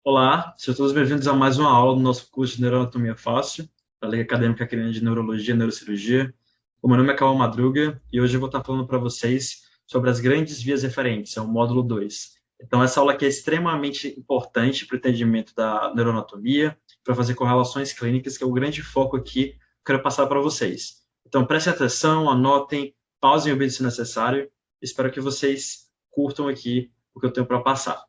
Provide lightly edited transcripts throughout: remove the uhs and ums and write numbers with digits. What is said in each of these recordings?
Olá, sejam todos bem-vindos a mais uma aula do nosso curso de Neuroanatomia Fácil, da Liga Acadêmica Academia de Neurologia e Neurocirurgia. O meu nome é Cauã Madruga e hoje eu vou estar falando para vocês sobre as grandes vias referentes, é o módulo 2. Então, essa aula aqui é extremamente importante para o entendimento da neuroanatomia, para fazer correlações clínicas, que é o grande foco aqui que eu quero passar para vocês. Então, prestem atenção, anotem, pausem o vídeo se necessário. Espero que vocês curtam aqui o que eu tenho para passar.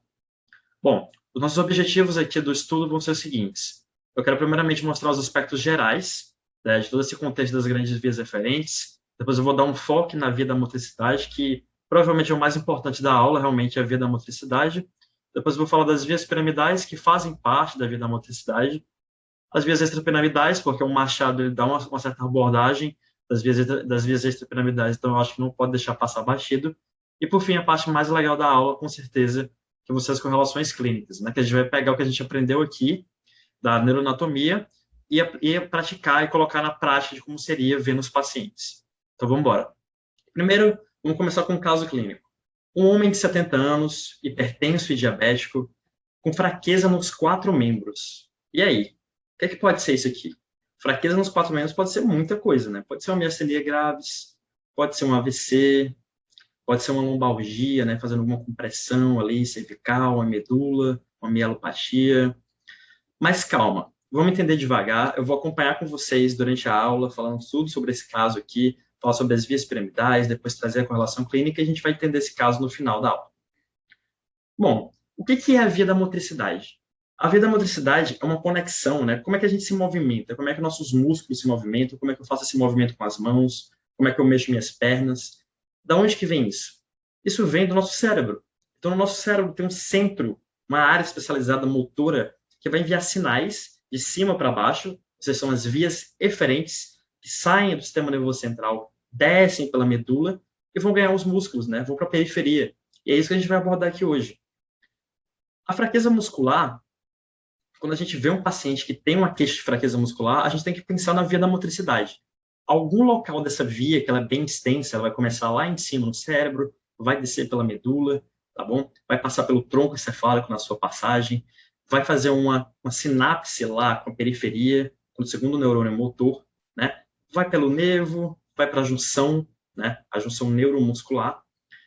Bom, os nossos objetivos aqui do estudo vão ser os seguintes. Eu quero primeiramente mostrar os aspectos gerais, né, de todo esse contexto das grandes vias referentes. Depois eu vou dar um foco na via da motricidade, que provavelmente é o mais importante da aula, realmente é a via da motricidade. Depois eu vou falar das vias piramidais, que fazem parte da via da motricidade. As vias extrapiramidais, porque o Machado ele dá uma certa abordagem das vias extrapiramidais, então eu acho que não pode deixar passar batido. E, por fim, a parte mais legal da aula, com certeza, que vão ser as correlações clínicas, né? Que a gente vai pegar o que a gente aprendeu aqui da neuroanatomia e praticar e colocar na prática de como seria ver nos pacientes. Então, vamos embora. Primeiro, vamos começar com um caso clínico. Um homem de 70 anos, hipertenso e diabético, com fraqueza nos quatro membros. E aí? O que é que pode ser isso aqui? Fraqueza nos quatro membros pode ser muita coisa, né? Pode ser uma miastenia graves, pode ser um AVC, pode ser uma lombalgia, né? Fazendo alguma compressão ali, cervical, uma medula, uma mielopatia. Mas calma, vamos entender devagar. Eu vou acompanhar com vocês durante a aula, falando tudo sobre esse caso aqui, falar sobre as vias piramidais, depois trazer a correlação clínica e a gente vai entender esse caso no final da aula. Bom, o que é a via da motricidade? A via da motricidade é uma conexão, né? Como é que a gente se movimenta? Como é que nossos músculos se movimentam? Como é que eu faço esse movimento com as mãos? Como é que eu mexo minhas pernas? Da onde que vem isso? Isso vem do nosso cérebro. Então, no nosso cérebro tem um centro, uma área especializada motora, que vai enviar sinais de cima para baixo, essas são as vias eferentes, que saem do sistema nervoso central, descem pela medula e vão ganhar os músculos, né? Vão para a periferia. E é isso que a gente vai abordar aqui hoje. A fraqueza muscular, quando a gente vê um paciente que tem uma queixa de fraqueza muscular, a gente tem que pensar na via da motricidade. Algum local dessa via, que ela é bem extensa, ela vai começar lá em cima no cérebro, vai descer pela medula, tá bom? Vai passar pelo tronco encefálico na sua passagem, vai fazer uma sinapse lá com a periferia, com o segundo neurônio motor, né? Vai pelo nervo, vai para a junção, né? A junção neuromuscular,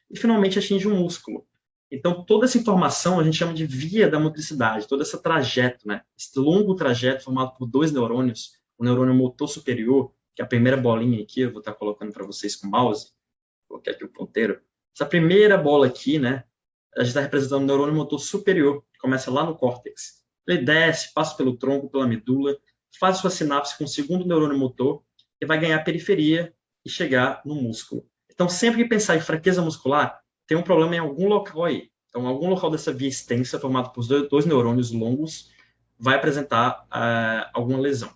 e finalmente atinge o músculo. Então, toda essa informação a gente chama de via da motricidade, todo esse trajeto, né? Esse longo trajeto formado por dois neurônios, o neurônio motor superior, que é a primeira bolinha aqui, eu vou estar colocando para vocês com o mouse, vou colocar aqui o ponteiro. Essa primeira bola aqui, né? A gente está representando o neurônio motor superior, que começa lá no córtex. Ele desce, passa pelo tronco, pela medula, faz sua sinapse com o segundo neurônio motor e vai ganhar periferia e chegar no músculo. Então, sempre que pensar em fraqueza muscular, tem um problema em algum local aí. Então, algum local dessa via extensa, formado por dois neurônios longos, vai apresentar alguma lesão.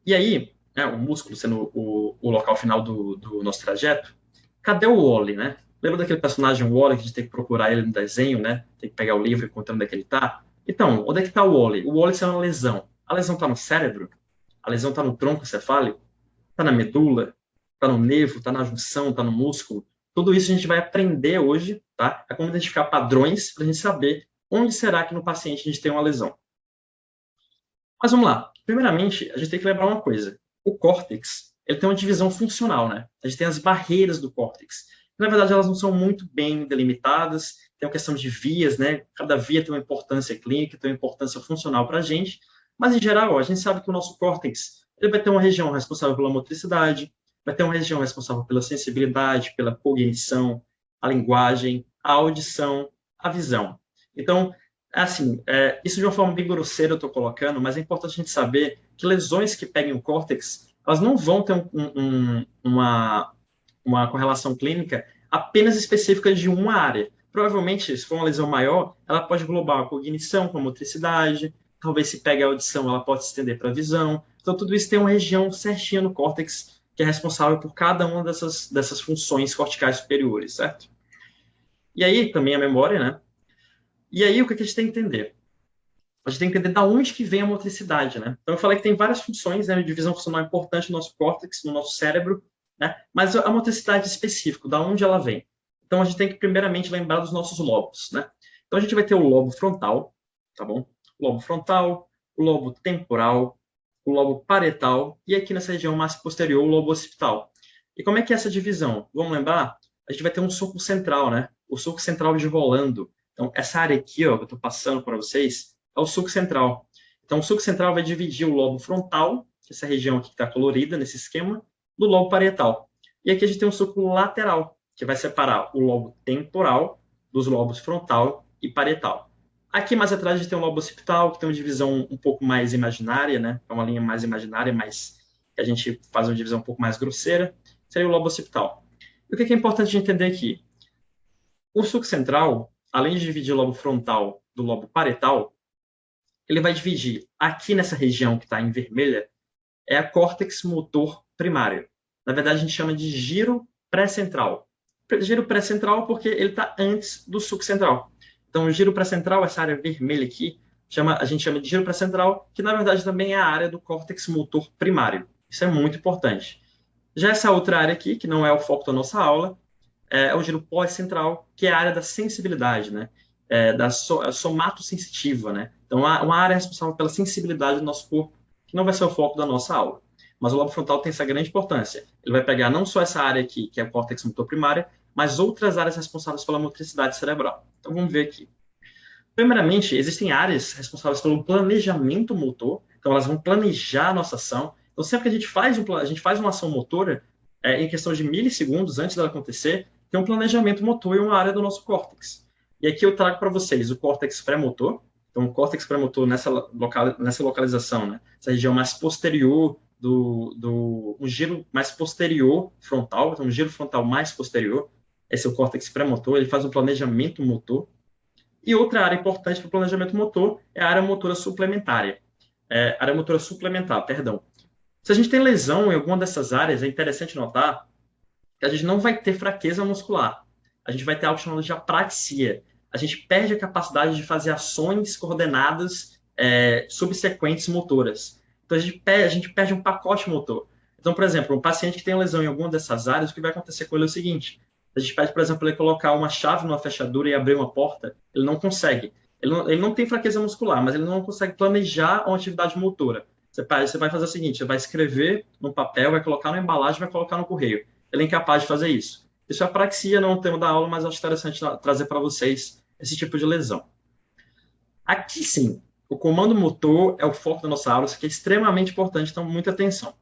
E aí, né, o músculo sendo o local final do nosso trajeto, cadê o Wally, né? Lembra daquele personagem Wally que a gente tem que procurar ele no desenho, né? Tem que pegar o livro e encontrar onde é que ele tá? Então, onde é que tá o Wally? O Wally é uma lesão. A lesão tá no cérebro? A lesão tá no tronco encefálico? Tá na medula? Tá no nervo? Tá na junção? Tá no músculo? Tudo isso a gente vai aprender hoje, tá? É como identificar padrões para a gente saber onde será que no paciente a gente tem uma lesão. Mas vamos lá. Primeiramente, a gente tem que lembrar uma coisa. O córtex, ele tem uma divisão funcional, né? A gente tem as barreiras do córtex. Na verdade, elas não são muito bem delimitadas. Tem uma questão de vias, né? Cada via tem uma importância clínica, tem uma importância funcional para a gente. Mas, em geral, a gente sabe que o nosso córtex ele vai ter uma região responsável pela motricidade, vai ter uma região responsável pela sensibilidade, pela cognição, a linguagem, a audição, a visão. Então, assim, isso de uma forma bem grosseira eu estou colocando, mas é importante a gente saber que lesões que peguem o córtex, elas não vão ter uma correlação clínica apenas específica de uma área. Provavelmente, se for uma lesão maior, ela pode englobar a cognição com a motricidade, talvez se pegue a audição, ela pode se estender para a visão. Então, tudo isso tem uma região certinha no córtex que é responsável por cada uma dessas funções corticais superiores, certo? E aí, também a memória, né? E aí, o que a gente tem que entender? A gente tem que entender de onde que vem a motricidade, né? Então, eu falei que tem várias funções, né? Divisão funcional importante no nosso córtex, no nosso cérebro, né? Mas a motricidade específica, da onde ela vem? Então, a gente tem que, primeiramente, lembrar dos nossos lobos, né? Então, a gente vai ter o lobo frontal, tá bom? O lobo frontal, o lobo temporal, o lobo parietal e aqui nessa região mais posterior, o lobo occipital. E como é que é essa divisão? Vamos lembrar? A gente vai ter um sulco central, né? O sulco central de Rolando. Então, essa área aqui, ó, que eu estou passando para vocês, é o sulco central. Então, o sulco central vai dividir o lobo frontal, essa região aqui que está colorida nesse esquema, do lobo parietal. E aqui a gente tem um sulco lateral, que vai separar o lobo temporal dos lobos frontal e parietal. Aqui mais atrás a gente tem um lobo occipital, que tem uma divisão um pouco mais imaginária, né? É uma linha mais imaginária, mas a gente faz uma divisão um pouco mais grosseira. Seria o lobo occipital. E o que é importante de entender aqui? O sulco central, além de dividir o lobo frontal do lobo parietal, ele vai dividir aqui nessa região que está em vermelha, é a córtex motor primário. Na verdade, a gente chama de giro pré-central. Giro pré-central porque ele está antes do sulco central. Então, o giro pré-central, essa área vermelha aqui, a gente chama de giro pré-central, que na verdade também é a área do córtex motor primário. Isso é muito importante. Já essa outra área aqui, que não é o foco da nossa aula, é o giro pós-central, que é a área da sensibilidade, né? Da somatosensitiva, né? Então, uma área responsável pela sensibilidade do nosso corpo, que não vai ser o foco da nossa aula. Mas o lobo frontal tem essa grande importância. Ele vai pegar não só essa área aqui, que é o córtex motor primário, mas outras áreas responsáveis pela motricidade cerebral. Então, vamos ver aqui. Primeiramente, existem áreas responsáveis pelo planejamento motor, então elas vão planejar a nossa ação. Então, sempre que a gente faz uma ação motora, em questão de milissegundos antes dela acontecer, tem um planejamento motor em uma área do nosso córtex. E aqui eu trago para vocês o córtex pré-motor. Então, o córtex pré-motor nessa localização, né? Essa região mais posterior um giro mais posterior frontal, então um giro frontal mais posterior. Esse é o córtex pré-motor, ele faz um planejamento motor. E outra área importante para o planejamento motor é a área motora suplementar. Se a gente tem lesão em alguma dessas áreas, é interessante notar que a gente não vai ter fraqueza muscular. A gente vai ter algo chamado de apraxia. A gente perde a capacidade de fazer ações coordenadas subsequentes motoras. Então, a gente perde um pacote motor. Então, por exemplo, um paciente que tem lesão em alguma dessas áreas, o que vai acontecer com ele é o seguinte: a gente pede, por exemplo, ele colocar uma chave numa fechadura e abrir uma porta, ele não consegue. Ele não tem fraqueza muscular, mas ele não consegue planejar uma atividade motora. Você vai fazer o seguinte: você vai escrever no papel, vai colocar na embalagem, vai colocar no correio. Ele é incapaz de fazer isso. Isso é apraxia, não é um tema da aula, mas acho interessante trazer para vocês esse tipo de lesão. Aqui sim, o comando motor é o foco da nossa aula, isso aqui é extremamente importante, então muita atenção.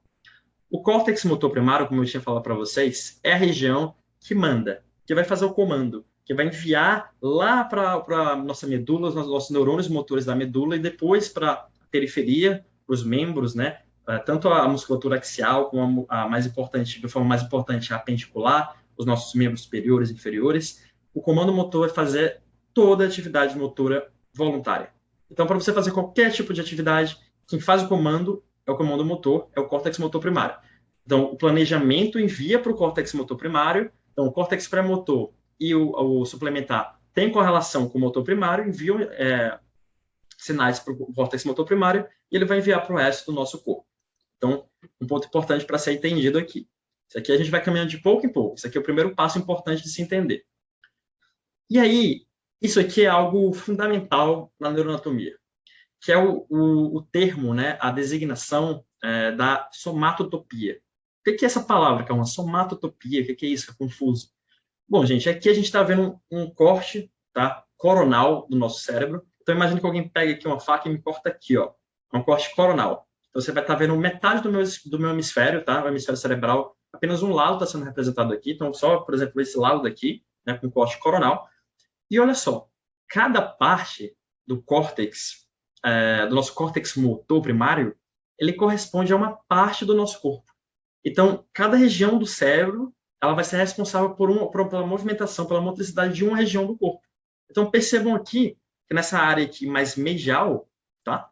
O córtex motor primário, como eu tinha falado para vocês, é a região que manda, que vai fazer o comando, que vai enviar lá para a nossa medula, os nossos neurônios motores da medula, e depois para a periferia, para os membros, né? Tanto a musculatura axial, como a mais importante, de forma mais importante, a apendicular, os nossos membros superiores e inferiores. O comando motor vai fazer toda a atividade motora voluntária. Então, para você fazer qualquer tipo de atividade, quem faz o comando é o comando motor, é o córtex motor primário. Então, o planejamento envia para o córtex motor primário. Então, o córtex pré-motor e o suplementar têm correlação com o motor primário, enviam sinais para o córtex motor primário e ele vai enviar para o resto do nosso corpo. Então, um ponto importante para ser entendido aqui. Isso aqui a gente vai caminhando de pouco em pouco. Isso aqui é o primeiro passo importante de se entender. E aí, isso aqui é algo fundamental na neuroanatomia, que é o termo, né, a designação da somatotopia. O que é essa palavra, que é uma somatotopia? O que é isso? É confuso. Bom, gente, aqui a gente está vendo um corte, tá, coronal do nosso cérebro. Então, imagine que alguém pega aqui uma faca e me corta aqui, ó. É um corte coronal. Então, você vai estar vendo metade do meu hemisfério, tá? O hemisfério cerebral, apenas um lado está sendo representado aqui. Então, só, por exemplo, esse lado daqui, né, com corte coronal. E olha só, cada parte do córtex, do nosso córtex motor primário, ele corresponde a uma parte do nosso corpo. Então, cada região do cérebro, ela vai ser responsável pela movimentação, pela motricidade de uma região do corpo. Então, percebam aqui que nessa área aqui mais medial, tá?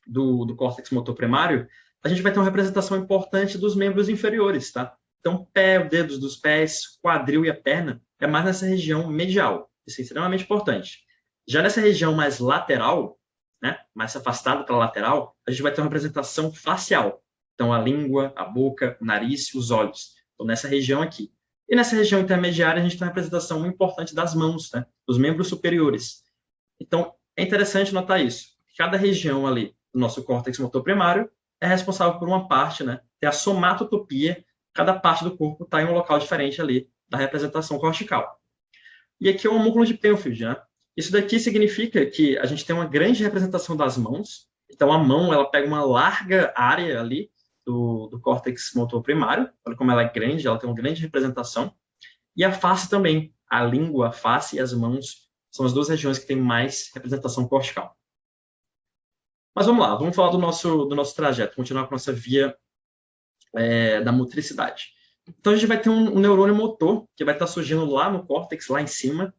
Do córtex motor primário, a gente vai ter uma representação importante dos membros inferiores, tá? Então, pé, dedos dos pés, quadril e a perna, é mais nessa região medial. Isso é extremamente importante. Já nessa região mais lateral, né, mais afastada para a lateral, a gente vai ter uma representação facial. Então, a língua, a boca, o nariz e os olhos. Então, nessa região aqui. E nessa região intermediária, a gente tem uma representação importante das mãos, né, dos membros superiores. Então, É interessante notar isso. Cada região ali do nosso córtex motor primário é responsável por uma parte, né? Tem a somatotopia, cada parte do corpo está em um local diferente ali da representação cortical. E aqui é o homúnculo de Penfield, né? Isso daqui significa que a gente tem uma grande representação das mãos. Então, a mão, ela pega uma larga área ali do córtex motor primário. Olha como ela é grande, ela tem uma grande representação. E a face também. A língua, a face e as mãos são as duas regiões que têm mais representação cortical. Mas vamos lá, vamos falar do nosso trajeto, continuar com a nossa via da motricidade. Então, a gente vai ter um neurônio motor, que vai estar surgindo lá no córtex, lá em cima,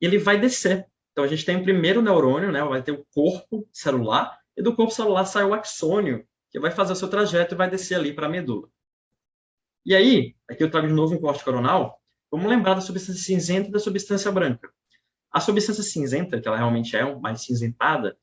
e ele vai descer. Então, a gente tem o primeiro neurônio, né? Vai ter o corpo celular, e do corpo celular sai o axônio, que vai fazer o seu trajeto e vai descer ali para a medula. E aí, aqui eu trago de novo um corte coronal, vamos lembrar da substância cinzenta e da substância branca. A substância cinzenta, que ela realmente é mais cinzentada,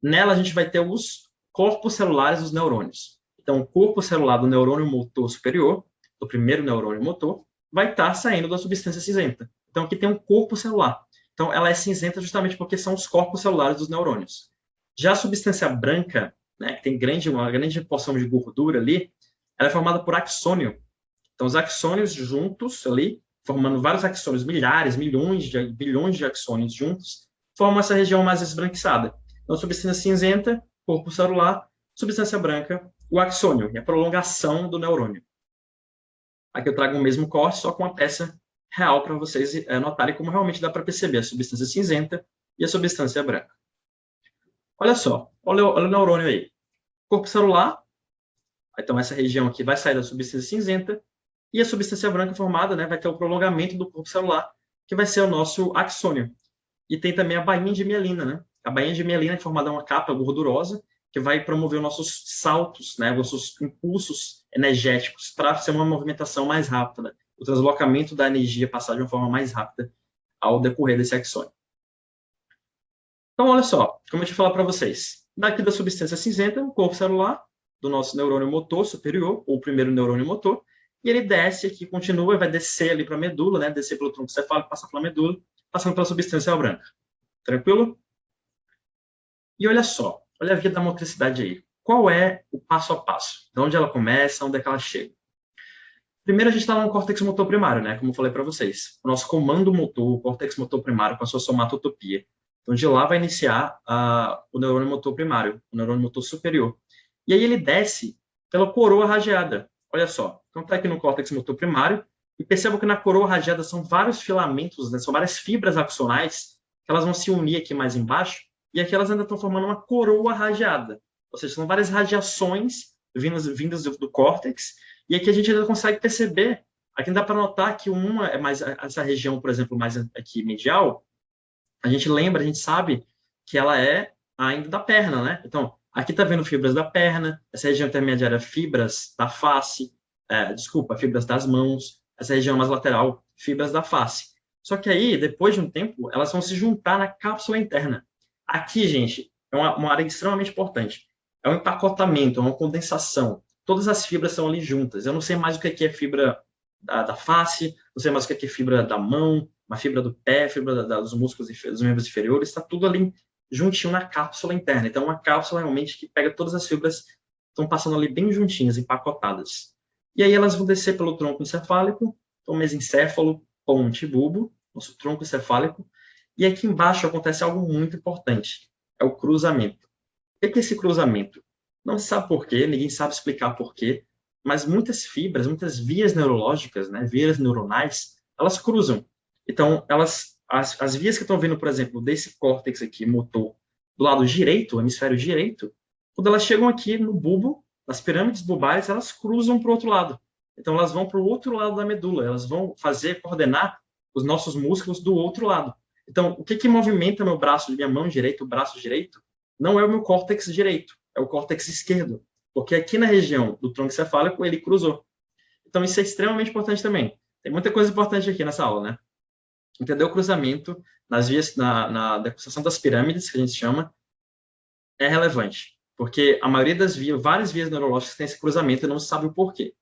nela a gente vai ter os corpos celulares dos neurônios. Então, o corpo celular do neurônio motor superior, do primeiro neurônio motor, vai estar saindo da substância cinzenta. Então, aqui tem um corpo celular. Então, ela é cinzenta justamente porque são os corpos celulares dos neurônios. Já a substância branca, né, que tem uma grande porção de gordura ali, ela é formada por axônio. Então, os axônios juntos ali, formando vários axônios, milhares, milhões, bilhões de axônios juntos, formam essa região mais esbranquiçada. Então, substância cinzenta, corpo celular, substância branca, o axônio, e a prolongação do neurônio. Aqui eu trago o mesmo corte, só com uma peça real para vocês notarem como realmente dá para perceber a substância cinzenta e a substância branca. Olha só, olha o neurônio aí. Corpo celular, então essa região aqui vai sair da substância cinzenta, e a substância branca formada, né, vai ter o prolongamento do corpo celular, que vai ser o nosso axônio. E tem também a bainha de mielina, né? A bainha de mielina é formada uma capa gordurosa que vai promover os nossos saltos, né, os nossos impulsos energéticos para ser uma movimentação mais rápida, o deslocamento da energia passar de uma forma mais rápida ao decorrer desse axônio. Então, olha só, como eu te falar para vocês, daqui da substância cinzenta, o corpo celular do nosso neurônio motor superior, ou primeiro neurônio motor, e ele desce aqui, continua, vai descer ali para a medula, né, descer pelo tronco cefálico, passar pela medula, passando pela substância branca. Tranquilo? E olha só, olha a via da motricidade aí. Qual é o passo a passo? De onde ela começa, onde é que ela chega? Primeiro, a gente está no córtex motor primário, né? Como eu falei para vocês. O nosso comando motor, o córtex motor primário, com a sua somatotopia. Então, de lá vai iniciar o neurônio motor primário, o neurônio motor superior. E aí ele desce pela coroa radiada. Olha só. Então, está aqui no córtex motor primário. E percebam que na coroa radiada são vários filamentos, né? São várias fibras axonais que elas vão se unir aqui mais embaixo. E aqui elas ainda estão formando uma coroa radiada. Ou seja, são várias radiações vindas do córtex. E aqui a gente ainda consegue perceber, aqui dá para notar que uma é mais, essa região, por exemplo, mais aqui medial, a gente sabe que ela é ainda da perna, né? Então, aqui está vendo fibras da perna, essa região intermediária, fibras da face, fibras das mãos, essa região mais lateral, fibras da face. Só que aí, depois de um tempo, elas vão se juntar na cápsula interna. Aqui, gente, é uma área extremamente importante. É um empacotamento, é uma condensação. Todas as fibras são ali juntas. Eu não sei mais o que é fibra da face, não sei mais o que é fibra da mão, uma fibra do pé, fibra dos músculos dos membros inferiores, está tudo ali juntinho na cápsula interna. Então, uma cápsula realmente que pega todas as fibras, estão passando ali bem juntinhas, empacotadas. E aí elas vão descer pelo tronco encefálico, então mesencéfalo, ponte, bulbo, nosso tronco encefálico, e aqui embaixo acontece algo muito importante, é o cruzamento. O que é esse cruzamento? Não se sabe por quê, ninguém sabe explicar por quê, mas muitas fibras, muitas vias neurológicas, né, vias neuronais, elas cruzam. Então, as vias que estão vindo, por exemplo, desse córtex aqui, motor, do lado direito, o hemisfério direito, quando elas chegam aqui no bulbo, nas pirâmides bulbares, elas cruzam para o outro lado. Então, elas vão para o outro lado da medula, elas vão coordenar os nossos músculos do outro lado. Então, o que movimenta meu braço, minha mão direita, o braço direito, não é o meu córtex direito, é o córtex esquerdo, porque aqui na região do tronco encefálico ele cruzou. Então, isso é extremamente importante também. Tem muita coisa importante aqui nessa aula, né? Entender o cruzamento nas vias, na decussão das pirâmides, que a gente chama, é relevante, porque a maioria das vias, várias vias neurológicas têm esse cruzamento e não se sabe o porquê.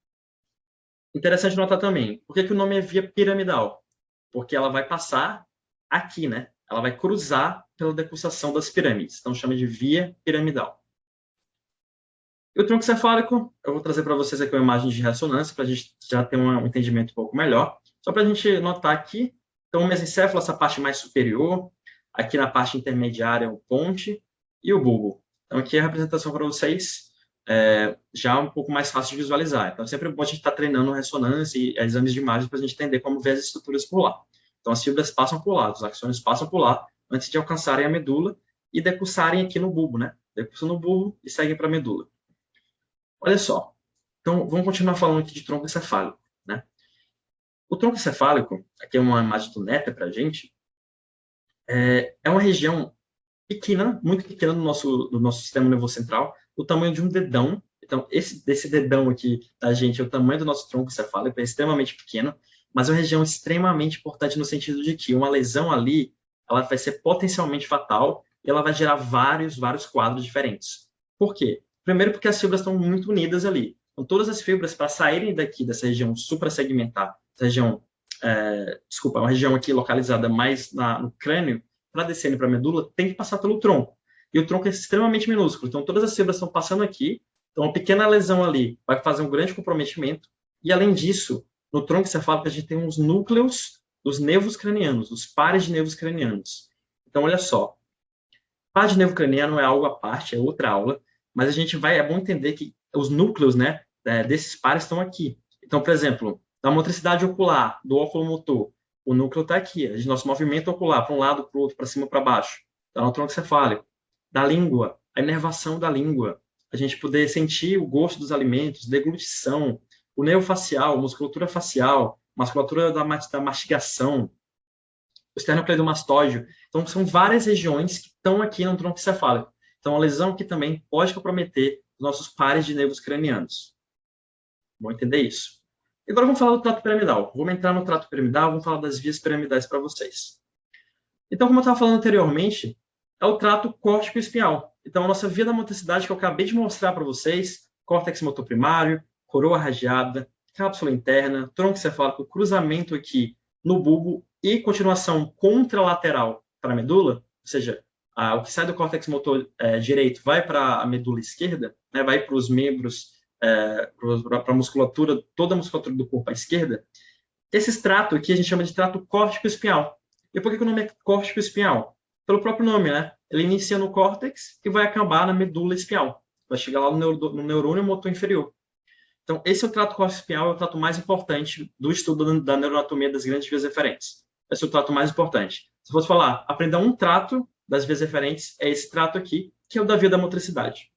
Interessante notar também, por que o nome é via piramidal? Porque ela vai passar aqui, né? ela vai cruzar pela decussação das pirâmides. Então, chama de via piramidal. E o tronco cefálico, eu vou trazer para vocês aqui uma imagem de ressonância, para a gente já ter um entendimento um pouco melhor. Só para a gente notar aqui, então o mesencéfalo, essa parte mais superior, aqui na parte intermediária o ponte e o bulbo. Então aqui é a representação para vocês, já um pouco mais fácil de visualizar. Então sempre bom a gente estar treinando ressonância e exames de imagem para a gente entender como ver as estruturas por lá. Então as fibras passam por lá, os axônios passam por lá, antes de alcançarem a medula e decussarem aqui no bulbo, né? Decussam no bulbo e seguem para a medula. Olha só, então vamos continuar falando aqui de tronco encefálico, né? O tronco encefálico, aqui é uma imagem do Netter para a gente, é uma região pequena, muito pequena do nosso sistema nervoso central, do tamanho de um dedão. Então, desse dedão aqui da gente é o tamanho do nosso tronco encefálico, é extremamente pequeno, mas é uma região extremamente importante no sentido de que uma lesão ali, ela vai ser potencialmente fatal e ela vai gerar vários quadros diferentes. Por quê? Primeiro porque as fibras estão muito unidas ali. Então, todas as fibras, para saírem daqui dessa região suprassegmentar, essa região, uma região aqui localizada mais no crânio, para descerem para a medula, tem que passar pelo tronco. E o tronco é extremamente minúsculo. Então, todas as fibras estão passando aqui. Então, uma pequena lesão ali vai fazer um grande comprometimento. E, além disso, no tronco encefálico, a gente tem uns núcleos dos nervos cranianos, os pares de nervos cranianos. Então, olha só. Par de nervo craniano é algo à parte, é outra aula. Mas é bom entender que os núcleos, né, desses pares estão aqui. Então, por exemplo, da motricidade ocular, do oculomotor, o núcleo está aqui, nosso movimento ocular, para um lado, para o outro, para cima, para baixo. Está no tronco cefálico. Da língua, a inervação da língua, a gente poder sentir o gosto dos alimentos, deglutição, o nervo facial, musculatura facial, musculatura da mastigação, o esternocleidomastóide. Então, são várias regiões que estão aqui no tronco cefálico. Então, a lesão que também pode comprometer os nossos pares de nervos cranianos. Vamos entender isso. Agora vamos falar do trato piramidal. Vamos entrar no trato piramidal, vamos falar das vias piramidais para vocês. Então, como eu estava falando anteriormente, é o trato córtico-espinhal. Então, a nossa via da motricidade que eu acabei de mostrar para vocês, córtex motor primário, coroa radiada, cápsula interna, tronco cefálico, cruzamento aqui no bulbo e continuação contralateral para a medula, ou seja, o que sai do córtex motor direito vai para a medula esquerda, né, vai para os membros, para a musculatura, toda a musculatura do corpo à esquerda. Esse trato aqui a gente chama de trato córtico-espinhal. E por que o nome é córtico-espinhal? Pelo próprio nome, né? Ele inicia no córtex e vai acabar na medula espinhal. Vai chegar lá no neurônio motor inferior. Então, esse é o trato córtico-espinhal, é o trato mais importante do estudo da neuroanatomia das grandes vias referentes. Esse é o trato mais importante. Se fosse falar, aprender um trato das vias referentes, é esse trato aqui, que é o da via da motricidade.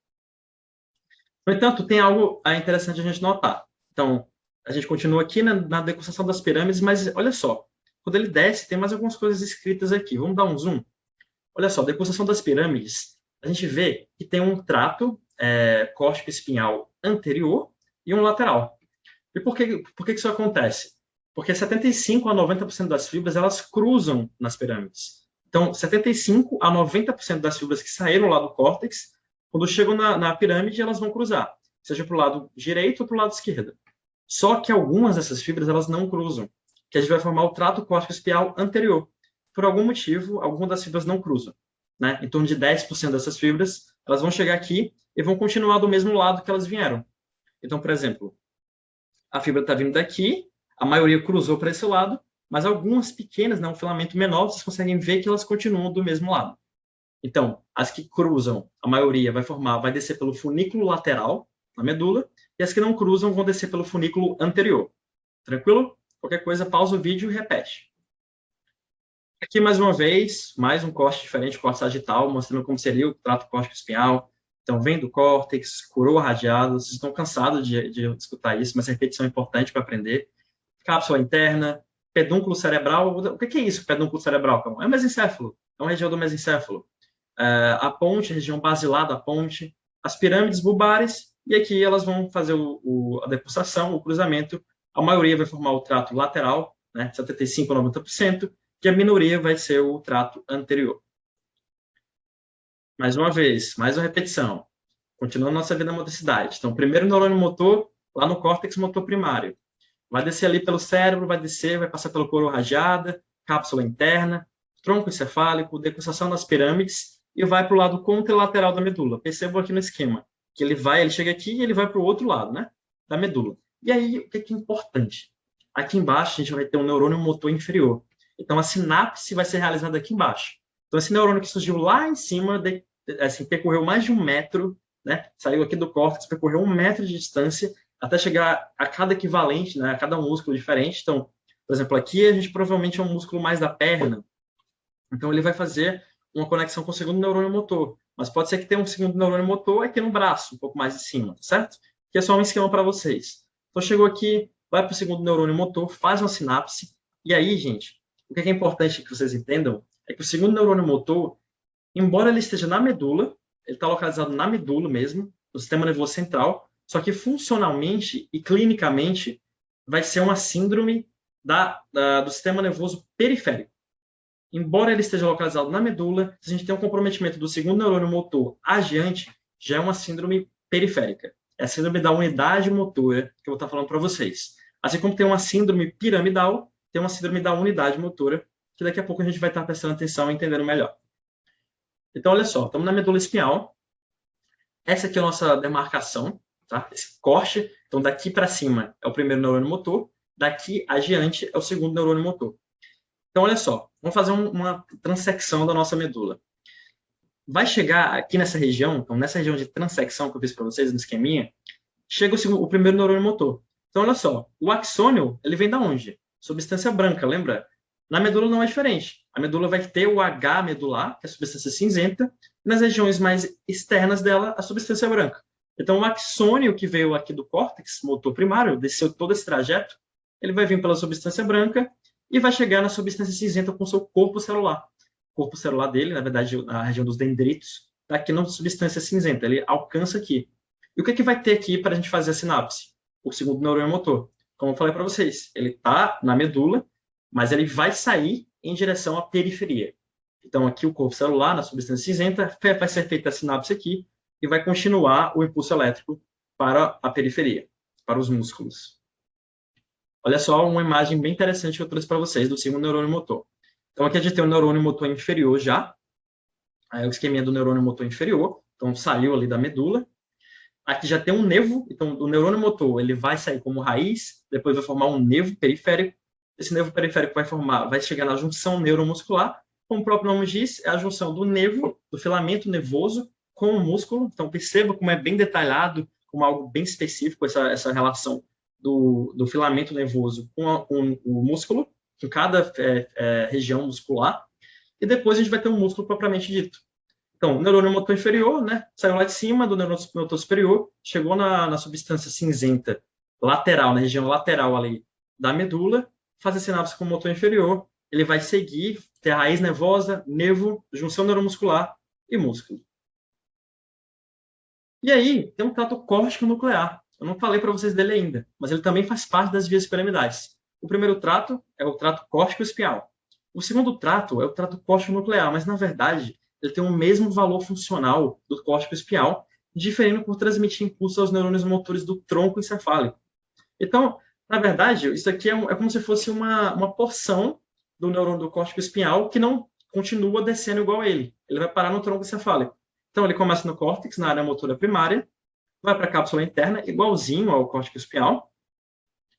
No entanto, tem algo interessante a gente notar. Então, a gente continua aqui na decussação das pirâmides, mas olha só, quando ele desce, tem mais algumas coisas escritas aqui. Vamos dar um zoom? Olha só, decussação das pirâmides, a gente vê que tem um trato córtico-espinhal anterior e um lateral. E por que isso acontece? Porque 75 a 90% das fibras, elas cruzam nas pirâmides. Então, 75 a 90% das fibras que saíram lá do córtex, quando chegam na pirâmide, elas vão cruzar, seja para o lado direito ou para o lado esquerdo. Só que algumas dessas fibras, elas não cruzam, que a gente vai formar o trato córtico-espinhal anterior. Por algum motivo, algumas das fibras não cruzam. Né? Em torno de 10% dessas fibras, elas vão chegar aqui e vão continuar do mesmo lado que elas vieram. Então, por exemplo, a fibra está vindo daqui, a maioria cruzou para esse lado, mas algumas pequenas, né, um filamento menor, vocês conseguem ver que elas continuam do mesmo lado. Então, as que cruzam, a maioria vai descer pelo funículo lateral, na medula, e as que não cruzam vão descer pelo funículo anterior. Tranquilo? Qualquer coisa, pausa o vídeo e repete. Aqui, mais uma vez, mais um corte diferente, corte sagital, mostrando como seria o trato córtico-espinhal. Então, vem do córtex, coroa radiada, vocês estão cansados de escutar isso, mas a repetição é importante para aprender. Cápsula interna, pedúnculo cerebral. O que é isso, pedúnculo cerebral? É o mesencéfalo, é uma região do mesencéfalo. A ponte, a região basilar da ponte, as pirâmides bulbares, e aqui elas vão fazer a depulsação, o cruzamento. A maioria vai formar o trato lateral, né, 75% a 90%, que a minoria vai ser o trato anterior. Mais uma vez, mais uma repetição. Continuando nossa vida na motricidade. Então, primeiro neurônio motor, lá no córtex motor primário. Vai descer ali pelo cérebro, vai descer, vai passar pela coroa radiada, cápsula interna, tronco encefálico, decussação das pirâmides e vai para o lado contralateral da medula. Percebam aqui no esquema que ele chega aqui e ele vai para o outro lado, né, da medula. E aí, o que é importante? Aqui embaixo a gente vai ter um neurônio motor inferior. Então, a sinapse vai ser realizada aqui embaixo. Então, esse neurônio que surgiu lá em cima, assim, percorreu mais de 1 metro, né, saiu aqui do córtex, percorreu 1 metro de distância até chegar a cada equivalente, né, a cada músculo diferente. Então, por exemplo, aqui a gente provavelmente é um músculo mais da perna. Então, ele vai fazer uma conexão com o segundo neurônio motor. Mas pode ser que tenha um segundo neurônio motor aqui no braço, um pouco mais de cima, certo? Que é só um esquema para vocês. Então, chegou aqui, vai para o segundo neurônio motor, faz uma sinapse. E aí, gente, o que é importante que vocês entendam é que o segundo neurônio motor, embora ele esteja na medula, ele está localizado na medula mesmo, no sistema nervoso central, só que funcionalmente e clinicamente vai ser uma síndrome do sistema nervoso periférico. Embora ele esteja localizado na medula, se a gente tem um comprometimento do segundo neurônio motor adiante, já é uma síndrome periférica. É a síndrome da unidade motora que eu vou estar falando para vocês. Assim como tem uma síndrome piramidal, tem uma síndrome da unidade motora, que daqui a pouco a gente vai estar prestando atenção e entendendo melhor. Então, olha só, estamos na medula espinhal. Essa aqui é a nossa demarcação, tá? Esse corte. Então, daqui para cima é o primeiro neurônio motor, daqui adiante é o segundo neurônio motor. Então, olha só, vamos fazer uma transecção da nossa medula. Vai chegar aqui nessa região, então nessa região de transecção que eu fiz para vocês no esqueminha, chega o primeiro neurônio motor. Então, olha só, o axônio, ele vem da onde? Substância branca, lembra? Na medula não é diferente. A medula vai ter o H medular, que é a substância cinzenta, e nas regiões mais externas dela, a substância branca. Então, o axônio que veio aqui do córtex motor primário, desceu todo esse trajeto, ele vai vir pela substância branca e vai chegar na substância cinzenta com seu corpo celular. O corpo celular dele, na verdade, a região dos dendritos, está aqui na substância cinzenta, ele alcança aqui. E o que vai ter aqui para a gente fazer a sinapse? O segundo neurônio motor. Como eu falei para vocês, ele está na medula, mas ele vai sair em direção à periferia. Então, aqui o corpo celular, na substância cinzenta, vai ser feita a sinapse aqui e vai continuar o impulso elétrico para a periferia, para os músculos. Olha só uma imagem bem interessante que eu trouxe para vocês do segundo neurônio motor. Então, aqui a gente tem o neurônio motor inferior já. Aí, o esqueminha do neurônio motor inferior. Então, saiu ali da medula. Aqui já tem um nervo. Então, o neurônio motor ele vai sair como raiz, depois vai formar um nervo periférico. Esse nervo periférico vai chegar na junção neuromuscular. Como o próprio nome diz, é a junção do nervo, do filamento nervoso, com o músculo. Então, perceba como é bem detalhado, como algo bem específico, essa relação do filamento nervoso com o músculo, com cada região muscular, e depois a gente vai ter um músculo propriamente dito. Então, o neurônio motor inferior, né, saiu lá de cima do neurônio motor superior, chegou na substância cinzenta lateral, na região lateral ali da medula, faz a sinapse com o motor inferior, ele vai seguir, ter a raiz nervosa, nervo, junção neuromuscular e músculo. E aí, tem um trato córtico nuclear. Eu não falei para vocês dele ainda, mas ele também faz parte das vias piramidais. O primeiro trato é o trato córtico-espinhal. O segundo trato é o trato córtico-nuclear, mas, na verdade, ele tem o mesmo valor funcional do córtico-espinhal, diferindo por transmitir impulso aos neurônios motores do tronco encefálico. Então, na verdade, isso aqui é como se fosse uma porção do neurônio do córtico-espinhal que não continua descendo igual a ele. Ele vai parar no tronco encefálico. Então, ele começa no córtex, na área motora primária, vai para a cápsula interna, igualzinho ao córtex espinhal,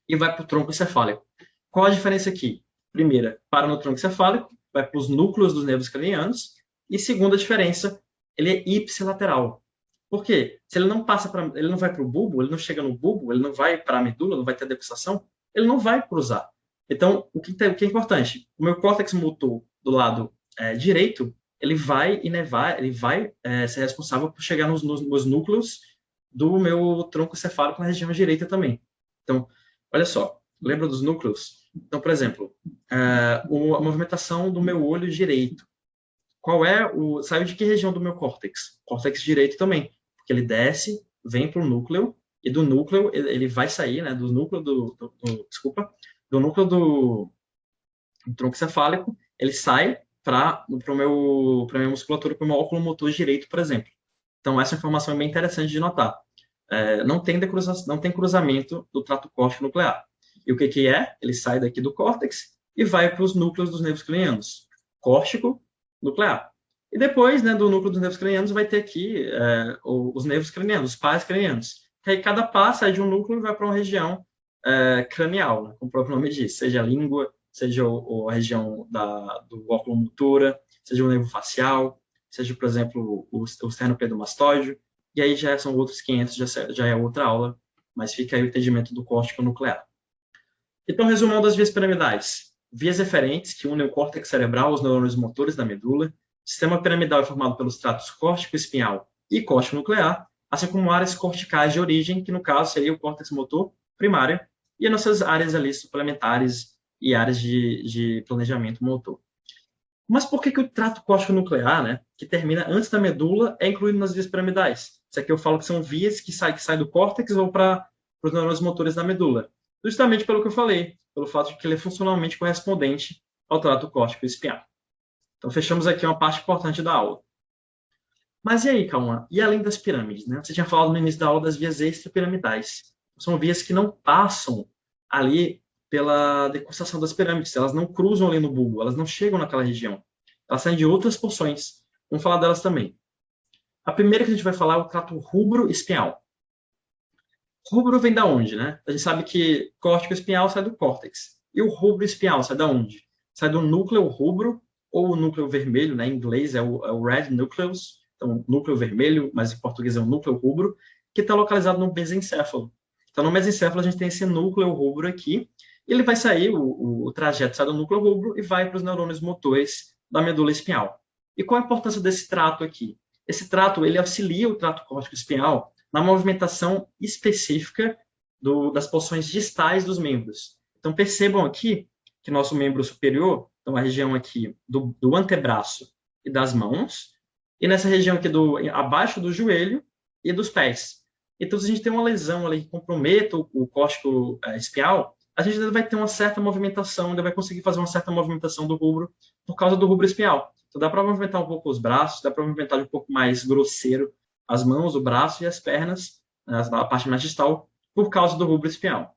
e vai para o tronco encefálico. Qual a diferença aqui? Primeira, para no tronco encefálico, vai para os núcleos dos nervos cranianos, e segunda diferença, ele é ipsilateral. Por quê? Se ele não passa ele não vai para o bulbo, ele não chega no bulbo, ele não vai para a medula, não vai ter a decussação, ele não vai cruzar. Então, o que é importante? O meu córtex motor do lado direito, ele vai ser responsável por chegar nos núcleos do meu tronco encefálico na região direita também. Então, olha só, lembra dos núcleos? Então, por exemplo, a movimentação do meu olho direito. Saiu de que região do meu córtex? Córtex direito também, porque ele desce, vem para o núcleo, e do núcleo ele vai sair, né, do núcleo do núcleo do tronco encefálico, ele sai para a minha musculatura, para o meu óculo motor direito, por exemplo. Então, essa informação é bem interessante de notar. Não tem cruzamento do trato córtico nuclear. E o que é? Ele sai daqui do córtex e vai para os núcleos dos nervos cranianos. córtico nuclear. E depois, né, do núcleo dos nervos cranianos, vai ter aqui os nervos cranianos, os pares cranianos. Que aí cada par sai de um núcleo e vai para uma região cranial, né, como o próprio nome diz, seja a língua, seja a região do óculo motora, seja o nervo facial, seja, por exemplo, o esternopneumastóide, e aí já são outros 500, já é outra aula, mas fica aí o entendimento do córtico nuclear. Então, resumão das vias piramidais. Vias eferentes, que unem o córtex cerebral aos neurônios motores da medula. O sistema piramidal é formado pelos tratos córtico-espinhal e córtico-nuclear, assim como áreas corticais de origem, que no caso seria o córtex motor primário, e as nossas áreas ali suplementares e áreas de planejamento motor. Mas por que o trato córtico-nuclear, né, que termina antes da medula, é incluído nas vias piramidais? Isso aqui eu falo que são vias que saem do córtex ou para os neurônios motores da medula. Justamente pelo que eu falei, pelo fato de que ele é funcionalmente correspondente ao trato córtico-espinhal. Então, fechamos aqui uma parte importante da aula. Mas e aí, Calma? E além das pirâmides, né? Você tinha falado no início da aula das vias extrapiramidais. São vias que não passam ali pela decursação das pirâmides. Elas não cruzam ali no bulbo, elas não chegam naquela região. Elas saem de outras porções. Vamos falar delas também. A primeira que a gente vai falar é o trato rubro-espinhal. Rubro vem da onde, né? A gente sabe que córtico espinhal sai do córtex. E o rubro espinhal sai da onde? Sai do núcleo rubro, ou o núcleo vermelho, né? Em inglês é o red nucleus, então núcleo vermelho, mas em português é o núcleo rubro, que está localizado no mesencéfalo. Então, no mesencéfalo, a gente tem esse núcleo rubro aqui, e ele vai sair, o trajeto sai do núcleo rubro e vai para os neurônios motores da medula espinhal. E qual a importância desse trato aqui? Esse trato, ele auxilia o trato córtico espinhal na movimentação específica das porções distais dos membros. Então, percebam aqui que nosso membro superior, então a região aqui do antebraço e das mãos, e nessa região aqui abaixo do joelho e dos pés. Então, se a gente tem uma lesão ali que comprometa o córtico espinhal, a gente ainda vai ter uma certa movimentação, ainda vai conseguir fazer uma certa movimentação do rubro por causa do rubro espinhal. Então, dá para movimentar um pouco os braços, dá para movimentar um pouco mais grosseiro as mãos, o braço e as pernas, a parte mais distal, por causa do rubro espinhal.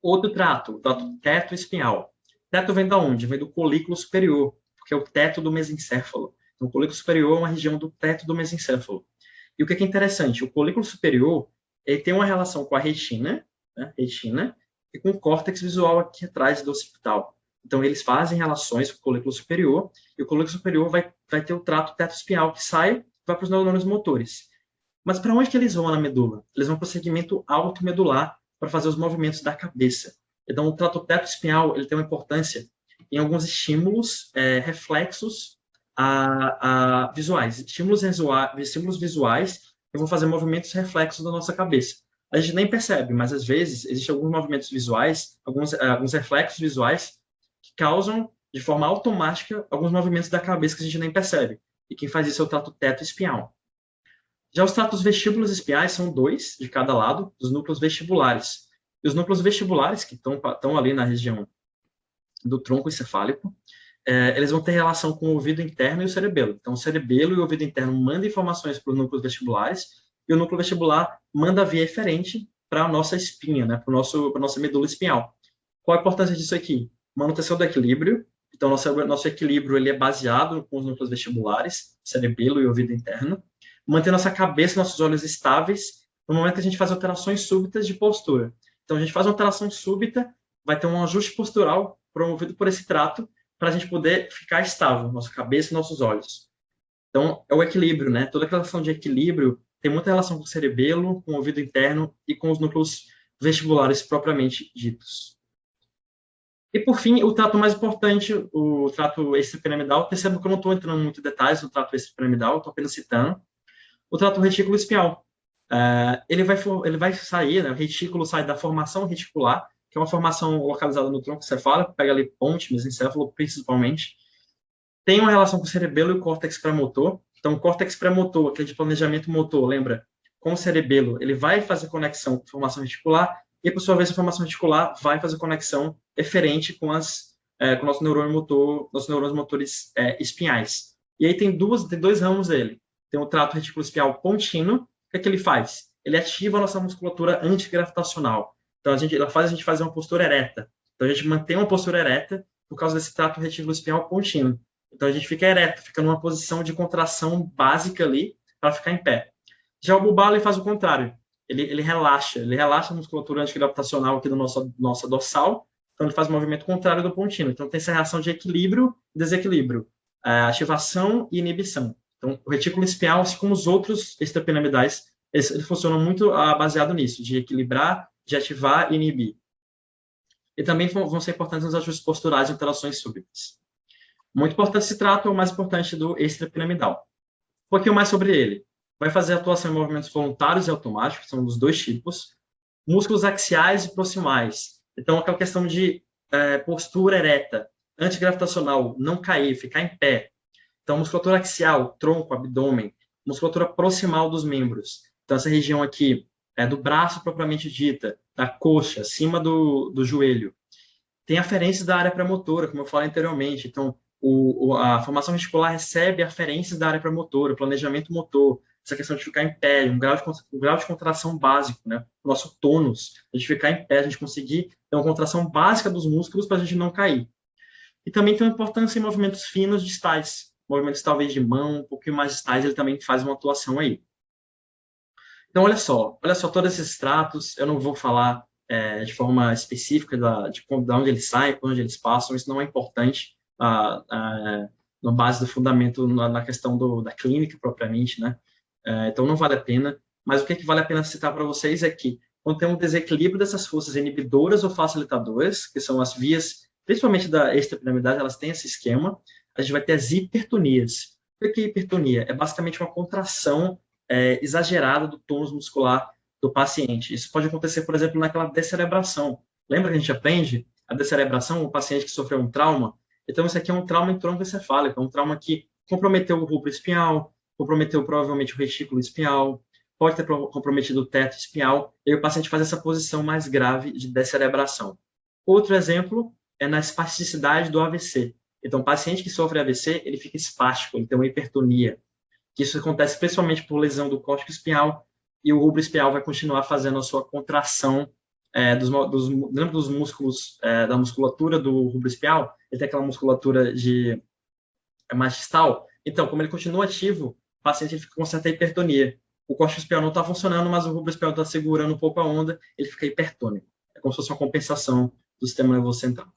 Outro trato, o trato teto-espinhal. Teto vem da onde? Vem do colículo superior, porque é o teto do mesencéfalo. Então, o colículo superior é uma região do teto do mesencéfalo. E o que é interessante? O colículo superior ele tem uma relação com a retina, né, e com o córtex visual aqui atrás do occipital. Então, eles fazem relações com o colículo superior, e o colículo superior vai ter o trato teto-espinhal que vai para os neurônios motores. Mas para onde que eles vão na medula? Eles vão para o segmento alto-medular para fazer os movimentos da cabeça. Então, o trato teto-espinhal ele tem uma importância em alguns estímulos reflexos visuais. Estímulos visuais que vão fazer movimentos reflexos da nossa cabeça. A gente nem percebe, mas às vezes existem alguns movimentos visuais, alguns reflexos visuais que causam de forma automática alguns movimentos da cabeça que a gente nem percebe. E quem faz isso é o trato teto-espinhal. Já os tratos vestíbulos espinhais são 2 de cada lado dos núcleos vestibulares. E os núcleos vestibulares, que estão ali na região do tronco encefálico, eles vão ter relação com o ouvido interno e o cerebelo. Então, o cerebelo e o ouvido interno mandam informações para os núcleos vestibulares, e o núcleo vestibular manda via eferente para a nossa espinha, né, para a nossa medula espinhal. Qual a importância disso aqui? Manutenção do equilíbrio. Então, nosso equilíbrio ele é baseado com os núcleos vestibulares, cerebelo e ouvido interno. Manter nossa cabeça e nossos olhos estáveis no momento que a gente faz alterações súbitas de postura. Então, a gente faz uma alteração súbita, vai ter um ajuste postural promovido por esse trato para a gente poder ficar estável, nossa cabeça e nossos olhos. Então, é o equilíbrio, né? Toda aquela relação de equilíbrio tem muita relação com o cerebelo, com o ouvido interno e com os núcleos vestibulares propriamente ditos. E, por fim, o trato mais importante, o trato extrapiramidal. Percebo que eu não estou entrando muito em detalhes no trato extrapiramidal, estou apenas citando. O trato retículo espinhal. Ele vai sair, né, o retículo sai da formação reticular, que é uma formação localizada no tronco cefálico, pega ali ponte, mesencéfalo, principalmente. Tem uma relação com o cerebelo e o córtex pré-motor. Então, o córtex pré-motor, que é de planejamento motor, lembra? Com o cerebelo, ele vai fazer conexão com a formação reticular, e, por sua vez, a formação reticular vai fazer conexão eferente com o nosso neurônio motor, nossos neurônios motores espinhais. E aí tem dois ramos dele. Tem o trato retículo espinhal contínuo. O que é que ele faz? Ele ativa a nossa musculatura antigravitacional. Então, ele faz a gente fazer uma postura ereta. Então, a gente mantém uma postura ereta por causa desse trato retículo espinhal contínuo. Então, a gente fica ereto, fica numa posição de contração básica ali para ficar em pé. Já o bulbar, ele faz o contrário. Ele relaxa a musculatura antigravitacional aqui do nossa dorsal, então ele faz o movimento contrário do contínuo. Então, tem essa reação de equilíbrio e desequilíbrio, ativação e inibição. Então, o retículo espinhal, assim como os outros extrapiramidais, eles funcionam muito baseado nisso, de equilibrar, de ativar e inibir. E também vão ser importantes nos ajustes posturais e alterações súbitas. Muito importante esse trato, é o mais importante do extrapiramidal. Um pouquinho mais sobre ele. Vai fazer atuação em movimentos voluntários e automáticos, são dos dois tipos. Músculos axiais e proximais. Então, aquela questão de postura ereta, antigravitacional, não cair, ficar em pé. Então, musculatura axial, tronco, abdômen. Musculatura proximal dos membros. Então, essa região aqui é do braço propriamente dita, da coxa, acima do joelho. Tem aferências da área premotora, como eu falei anteriormente. Então, a formação reticular recebe aferências da área premotora, planejamento motor, essa questão de ficar em pé, um grau de contração básico, né? O nosso tônus, a gente ficar em pé, a gente conseguir ter uma contração básica dos músculos para a gente não cair. E também tem uma importância em movimentos finos distais, movimentos talvez de mão, um pouquinho mais distais, ele também faz uma atuação aí. Então, olha só todos esses tratos, eu não vou falar de forma específica de onde eles saem, por onde eles passam, isso não é importante na base do fundamento, na questão da clínica propriamente, né? Então, não vale a pena, mas o que vale a pena citar para vocês é que quando tem um desequilíbrio dessas forças inibidoras ou facilitadoras, que são as vias, principalmente da extrapiramidal, elas têm esse esquema, a gente vai ter as hipertonias. O que é hipertonia? É basicamente uma contração exagerada do tônus muscular do paciente. Isso pode acontecer, por exemplo, naquela descerebração. Lembra que a gente aprende a descerebração, o paciente que sofreu um trauma? Então, isso aqui é um trauma em tronco encefálico, é um trauma que comprometeu o rubro espinhal, comprometeu provavelmente o retículo espinhal, pode ter comprometido o teto espinhal, e aí o paciente faz essa posição mais grave de descerebração. Outro exemplo é na espasticidade do AVC. Então, o paciente que sofre AVC, ele fica espástico, ele tem uma hipertonia, que isso acontece principalmente por lesão do córtex espinhal, e o rubro espinhal vai continuar fazendo a sua contração dos músculos, da musculatura do rubro espinhal, ele tem aquela musculatura mais distal. Então, como ele continua ativo, o paciente fica com certa hipertonia. O córtex espinhal não está funcionando, mas o rubro espinhal está segurando um pouco a onda, ele fica hipertônico. É como se fosse uma compensação do sistema nervoso central.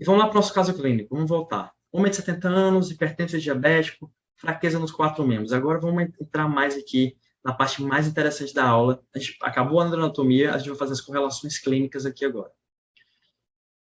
E vamos lá para o nosso caso clínico, vamos voltar. Homem de 70 anos, hipertenso e diabético, fraqueza nos 4 membros. Agora vamos entrar mais aqui na parte mais interessante da aula. A gente acabou a anatomia, a gente vai fazer as correlações clínicas aqui agora.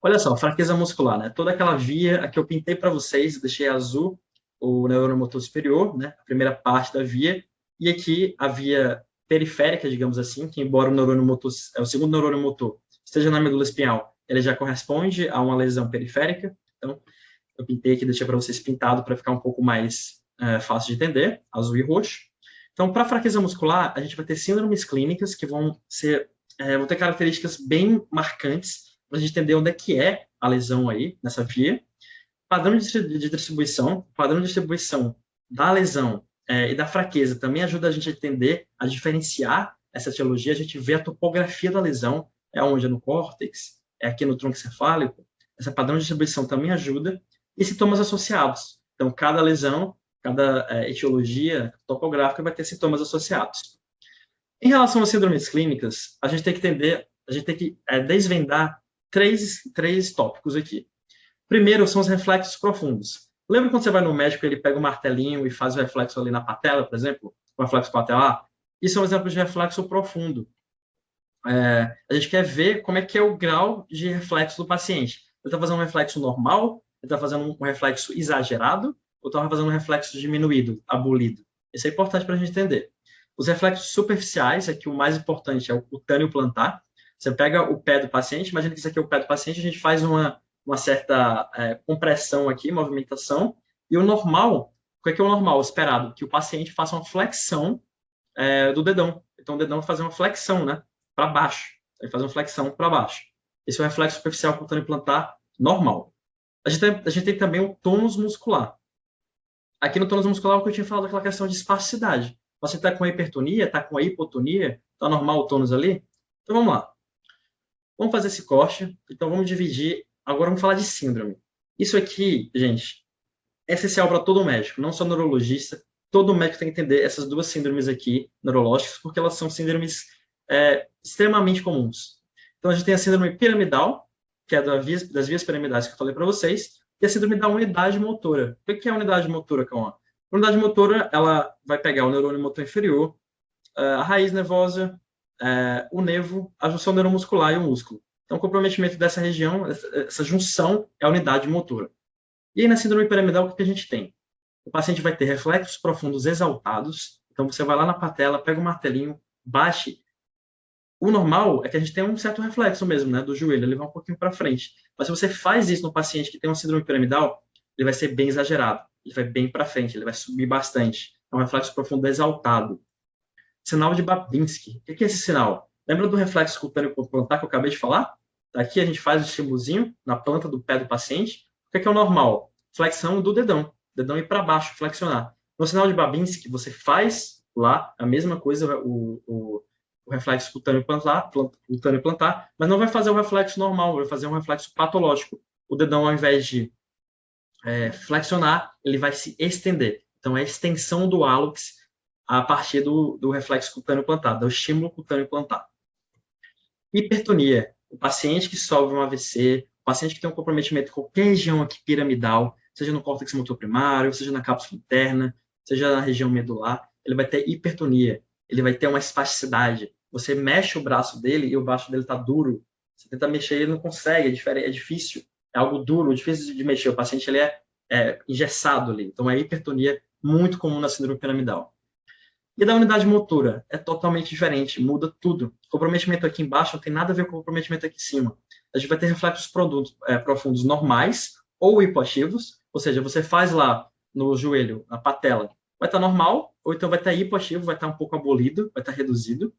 Olha só, fraqueza muscular, né? Toda aquela via, aqui eu pintei para vocês, deixei azul o neurônio motor superior, né? A primeira parte da via, e aqui a via periférica, digamos assim, que embora o neurônio motor, o segundo neurônio motor esteja na medula espinhal, ele já corresponde a uma lesão periférica. Então, eu pintei aqui, deixei para vocês pintado para ficar um pouco mais fácil de entender, azul e roxo. Então, para fraqueza muscular, a gente vai ter síndromes clínicas que vão ter características bem marcantes para a gente entender onde é que é a lesão aí, nessa via. Padrão de distribuição, padrão de distribuição da lesão e da fraqueza também ajuda a gente a entender, a diferenciar essa etiologia, a gente vê a topografia da lesão, é onde é no córtex, é aqui no tronco encefálico, essa padrão de distribuição também ajuda, e sintomas associados. Então, cada lesão, cada etiologia topográfica vai ter sintomas associados. Em relação às síndromes clínicas, a gente tem que entender, a gente tem que desvendar três tópicos aqui. Primeiro, são os reflexos profundos. Lembra quando você vai no médico, ele pega o martelinho e faz o reflexo ali na patela, por exemplo? O reflexo patelar? Isso é um exemplo de reflexo profundo. A gente quer ver como é que é o grau de reflexo do paciente. Ele está fazendo um reflexo normal? Ele está fazendo um reflexo exagerado? Ou está fazendo um reflexo diminuído, abolido? Isso é importante para a gente entender. Os reflexos superficiais, aqui o mais importante é o cutâneo plantar. Você pega o pé do paciente, imagina que isso aqui é o pé do paciente, a gente faz uma certa compressão aqui, movimentação, e o normal, o que é o normal? O esperado, que o paciente faça uma flexão do dedão. Então, o dedão vai fazer uma flexão, né? Para baixo. Ele faz uma flexão para baixo. Esse é o reflexo superficial cutâneo plantar normal. A gente tem também o tônus muscular. Aqui no tônus muscular, o que eu tinha falado, aquela questão de espasticidade. Você está com a hipertonia, está com a hipotonia, está normal o tônus ali? Então, vamos lá. Vamos fazer esse corte. Então, vamos dividir Agora vamos falar de síndrome. Isso aqui, gente, é essencial para todo médico, não só neurologista. Todo médico tem que entender essas duas síndromes aqui, neurológicas, porque elas são síndromes extremamente comuns. Então, a gente tem a síndrome piramidal, que é das vias piramidais que eu falei para vocês, e a síndrome da unidade motora. O que é a unidade motora, Cauã? A unidade motora, ela vai pegar o neurônio motor inferior, a raiz nervosa, o nervo, a junção neuromuscular e o músculo. Então, o comprometimento dessa região, essa junção, é a unidade motora. E aí, na síndrome piramidal, o que a gente tem? O paciente vai ter reflexos profundos exaltados. Então, você vai lá na patela, pega o martelinho, bate. O normal é que a gente tenha um certo reflexo mesmo, né, do joelho, ele vai um pouquinho para frente. Mas se você faz isso no paciente que tem uma síndrome piramidal, ele vai ser bem exagerado, ele vai bem para frente, ele vai subir bastante. É um reflexo profundo exaltado. Sinal de Babinski. O que é esse sinal? Lembra do reflexo cutâneo plantar que eu acabei de falar? Aqui a gente faz o estímulozinho na planta do pé do paciente. O que é o normal? Flexão do dedão ir para baixo, flexionar. No sinal de Babinski, você faz lá a mesma coisa, o reflexo cutâneo plantar, mas não vai fazer o reflexo normal, vai fazer um reflexo patológico. O dedão, ao invés de flexionar, ele vai se estender. Então, é a extensão do hálux a partir do reflexo cutâneo plantar, do estímulo cutâneo plantar. Hipertonia. O paciente que sofre um AVC, o paciente que tem um comprometimento em qualquer região aqui piramidal, seja no córtex motor primário, seja na cápsula interna, seja na região medular, ele vai ter hipertonia, ele vai ter uma espasticidade. Você mexe o braço dele e o braço dele está duro. Você tenta mexer, ele não consegue, é difícil. É algo duro, difícil de mexer. O paciente ele é engessado ali. Então, é hipertonia muito comum na síndrome piramidal. E da unidade motora é totalmente diferente, muda tudo. O comprometimento aqui embaixo não tem nada a ver com o comprometimento aqui em cima. A gente vai ter reflexos profundos normais ou hipoativos, ou seja, você faz lá no joelho, na patela, vai estar normal, ou então vai estar hipoativo, vai estar um pouco abolido, vai estar reduzido.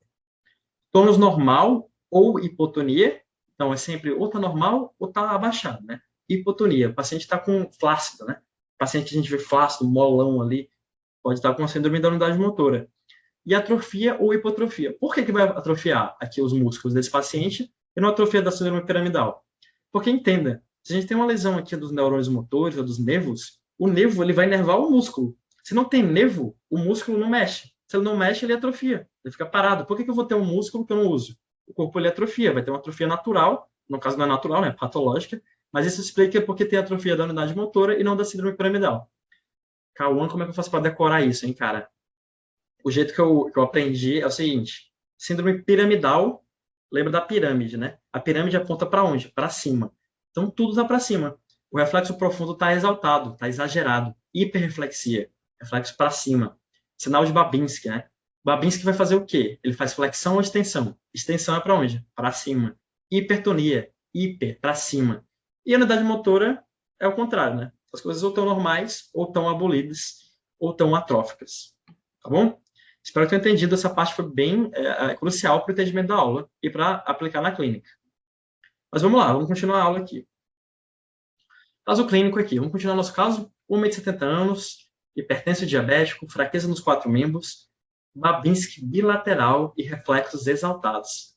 Tônus normal ou hipotonia, então é sempre ou está normal ou está abaixado, né? Hipotonia, o paciente está com flácido, né? O paciente que a gente vê flácido, molão ali, pode estar com a síndrome da unidade motora. E atrofia ou hipotrofia. Por que vai atrofiar aqui os músculos desse paciente e não atrofia da síndrome piramidal? Porque, entenda, se a gente tem uma lesão aqui dos neurônios motores ou dos nervos, o nervo ele vai inervar o músculo. Se não tem nervo, o músculo não mexe. Se ele não mexe, ele atrofia. Ele fica parado. Por que eu vou ter um músculo que eu não uso? O corpo ele atrofia. Vai ter uma atrofia natural. No caso não é natural, né? Patológica. Mas isso explica porque tem atrofia da unidade motora e não da síndrome piramidal. Cauã, como é que eu faço para decorar isso, hein, cara? O jeito que eu aprendi é o seguinte: síndrome piramidal, lembra da pirâmide, né? A pirâmide aponta para onde? Para cima. Então, tudo está para cima. O reflexo profundo está exaltado, está exagerado. Hiperreflexia, reflexo para cima. Sinal de Babinski, né? Babinski vai fazer o quê? Ele faz flexão ou extensão? Extensão é para onde? Para cima. Hipertonia, hiper, para cima. E a unidade motora é o contrário, né? As coisas ou estão normais, ou estão abolidas, ou estão atróficas. Tá bom? Espero ter entendido. Essa parte foi bem crucial para o entendimento da aula e para aplicar na clínica. Mas vamos lá, vamos continuar a aula aqui. Caso clínico aqui. Vamos continuar nosso caso. Homem de 70 anos, hipertenso diabético, fraqueza nos 4 membros, Babinski bilateral e reflexos exaltados.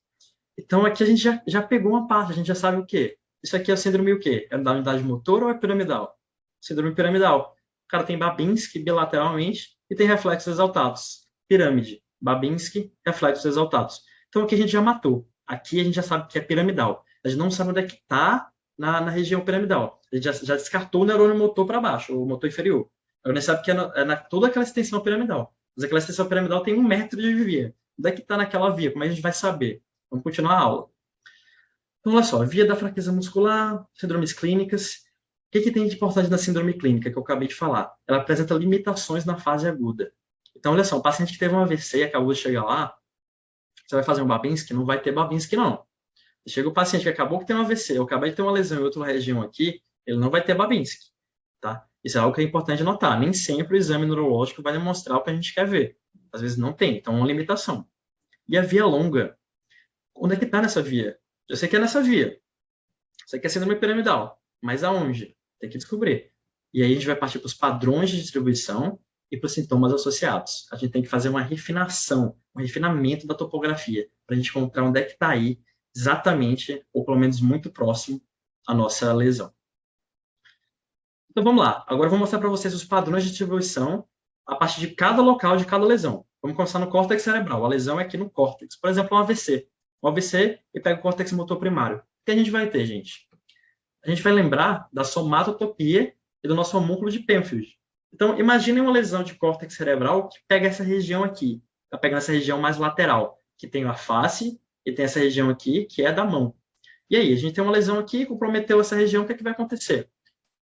Então, aqui a gente já pegou uma parte, a gente já sabe o quê? Isso aqui é a síndrome o quê? É da unidade motora ou é piramidal? Síndrome piramidal. O cara tem Babinski bilateralmente e tem reflexos exaltados. Pirâmide. Babinski, reflexos exaltados. Então, aqui a gente já matou. Aqui a gente já sabe que é piramidal. A gente não sabe onde é que está na região piramidal. A gente já descartou o neurônio motor para baixo, o motor inferior. A gente sabe que é toda aquela extensão piramidal. Mas aquela extensão piramidal tem 1 metro de via. Onde é que está naquela via? Como é que a gente vai saber? Vamos continuar a aula. Então, olha só. Via da fraqueza muscular, síndromes clínicas. O que tem de importante na síndrome clínica, que eu acabei de falar? Ela apresenta limitações na fase aguda. Então, olha só. Um paciente que teve um AVC e acabou de chegar lá, você vai fazer um Babinski? Não vai ter Babinski, não. Chega o paciente que acabou de ter um AVC, ou acabou de ter uma lesão em outra região aqui, ele não vai ter Babinski. Tá? Isso é algo que é importante notar. Nem sempre o exame neurológico vai demonstrar o que a gente quer ver. Às vezes não tem, então é uma limitação. E a via longa? Onde é que está nessa via? Eu sei que é nessa via. Isso aqui é síndrome piramidal. Mas aonde? Tem que descobrir. E aí a gente vai partir para os padrões de distribuição e para os sintomas associados. A gente tem que fazer uma refinação, um refinamento da topografia, para a gente encontrar onde é que está aí, exatamente, ou pelo menos muito próximo, a nossa lesão. Então vamos lá, agora eu vou mostrar para vocês os padrões de distribuição a partir de cada local de cada lesão. Vamos começar no córtex cerebral, a lesão é aqui no córtex. Por exemplo, um AVC. Um AVC e pega o córtex motor primário. O que a gente vai ter, gente? A gente vai lembrar da somatotopia e do nosso homúnculo de Penfield. Então, imagine uma lesão de córtex cerebral que pega essa região aqui. Está pegando essa região mais lateral, que tem a face e tem essa região aqui, que é da mão. E aí, a gente tem uma lesão aqui, comprometeu essa região, o que é que vai acontecer?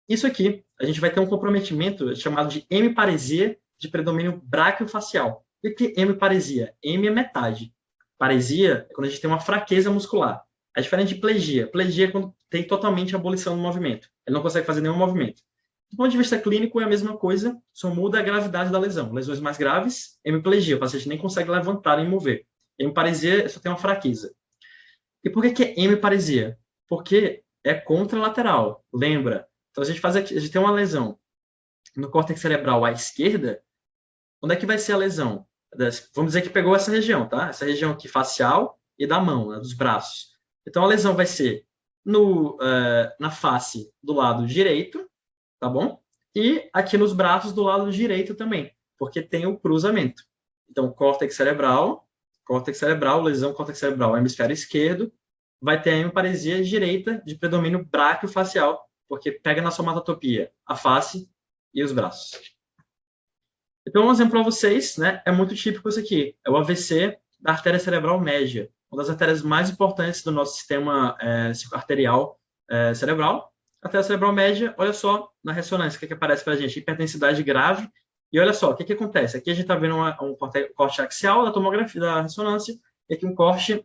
Isso aqui, a gente vai ter um comprometimento chamado de hemiparesia de predomínio brachiofacial. O que é hemiparesia? Hemi é metade. Paresia é quando a gente tem uma fraqueza muscular. É diferente de plegia. Plegia é quando tem totalmente abolição do movimento. Ele não consegue fazer nenhum movimento. Do ponto de vista clínico, é a mesma coisa, só muda a gravidade da lesão. Lesões mais graves, hemiplegia. O paciente nem consegue levantar nem mover. Hemiparesia só tem uma fraqueza. E por que é hemiparesia? Porque é contralateral. Lembra? Então, a gente tem uma lesão no córtex cerebral à esquerda, onde é que vai ser a lesão? Vamos dizer que pegou essa região, tá? Essa região aqui facial e da mão, né, dos braços. Então, a lesão vai ser na face do lado direito, tá bom? E aqui nos braços do lado direito também, porque tem o cruzamento. Então, córtex cerebral, lesão córtex cerebral, hemisfério esquerdo, vai ter a hemiparesia direita de predomínio brachiofacial, porque pega na somatotopia a face e os braços. Então, um exemplo para vocês, né, é muito típico isso aqui, é o AVC da artéria cerebral média, uma das artérias mais importantes do nosso sistema arterial cerebral. A artéria cerebral média, olha só na ressonância, o que aparece para a gente? Hipertensidade grave. E olha só, o que acontece? Aqui a gente está vendo um corte axial da tomografia da ressonância, e aqui um corte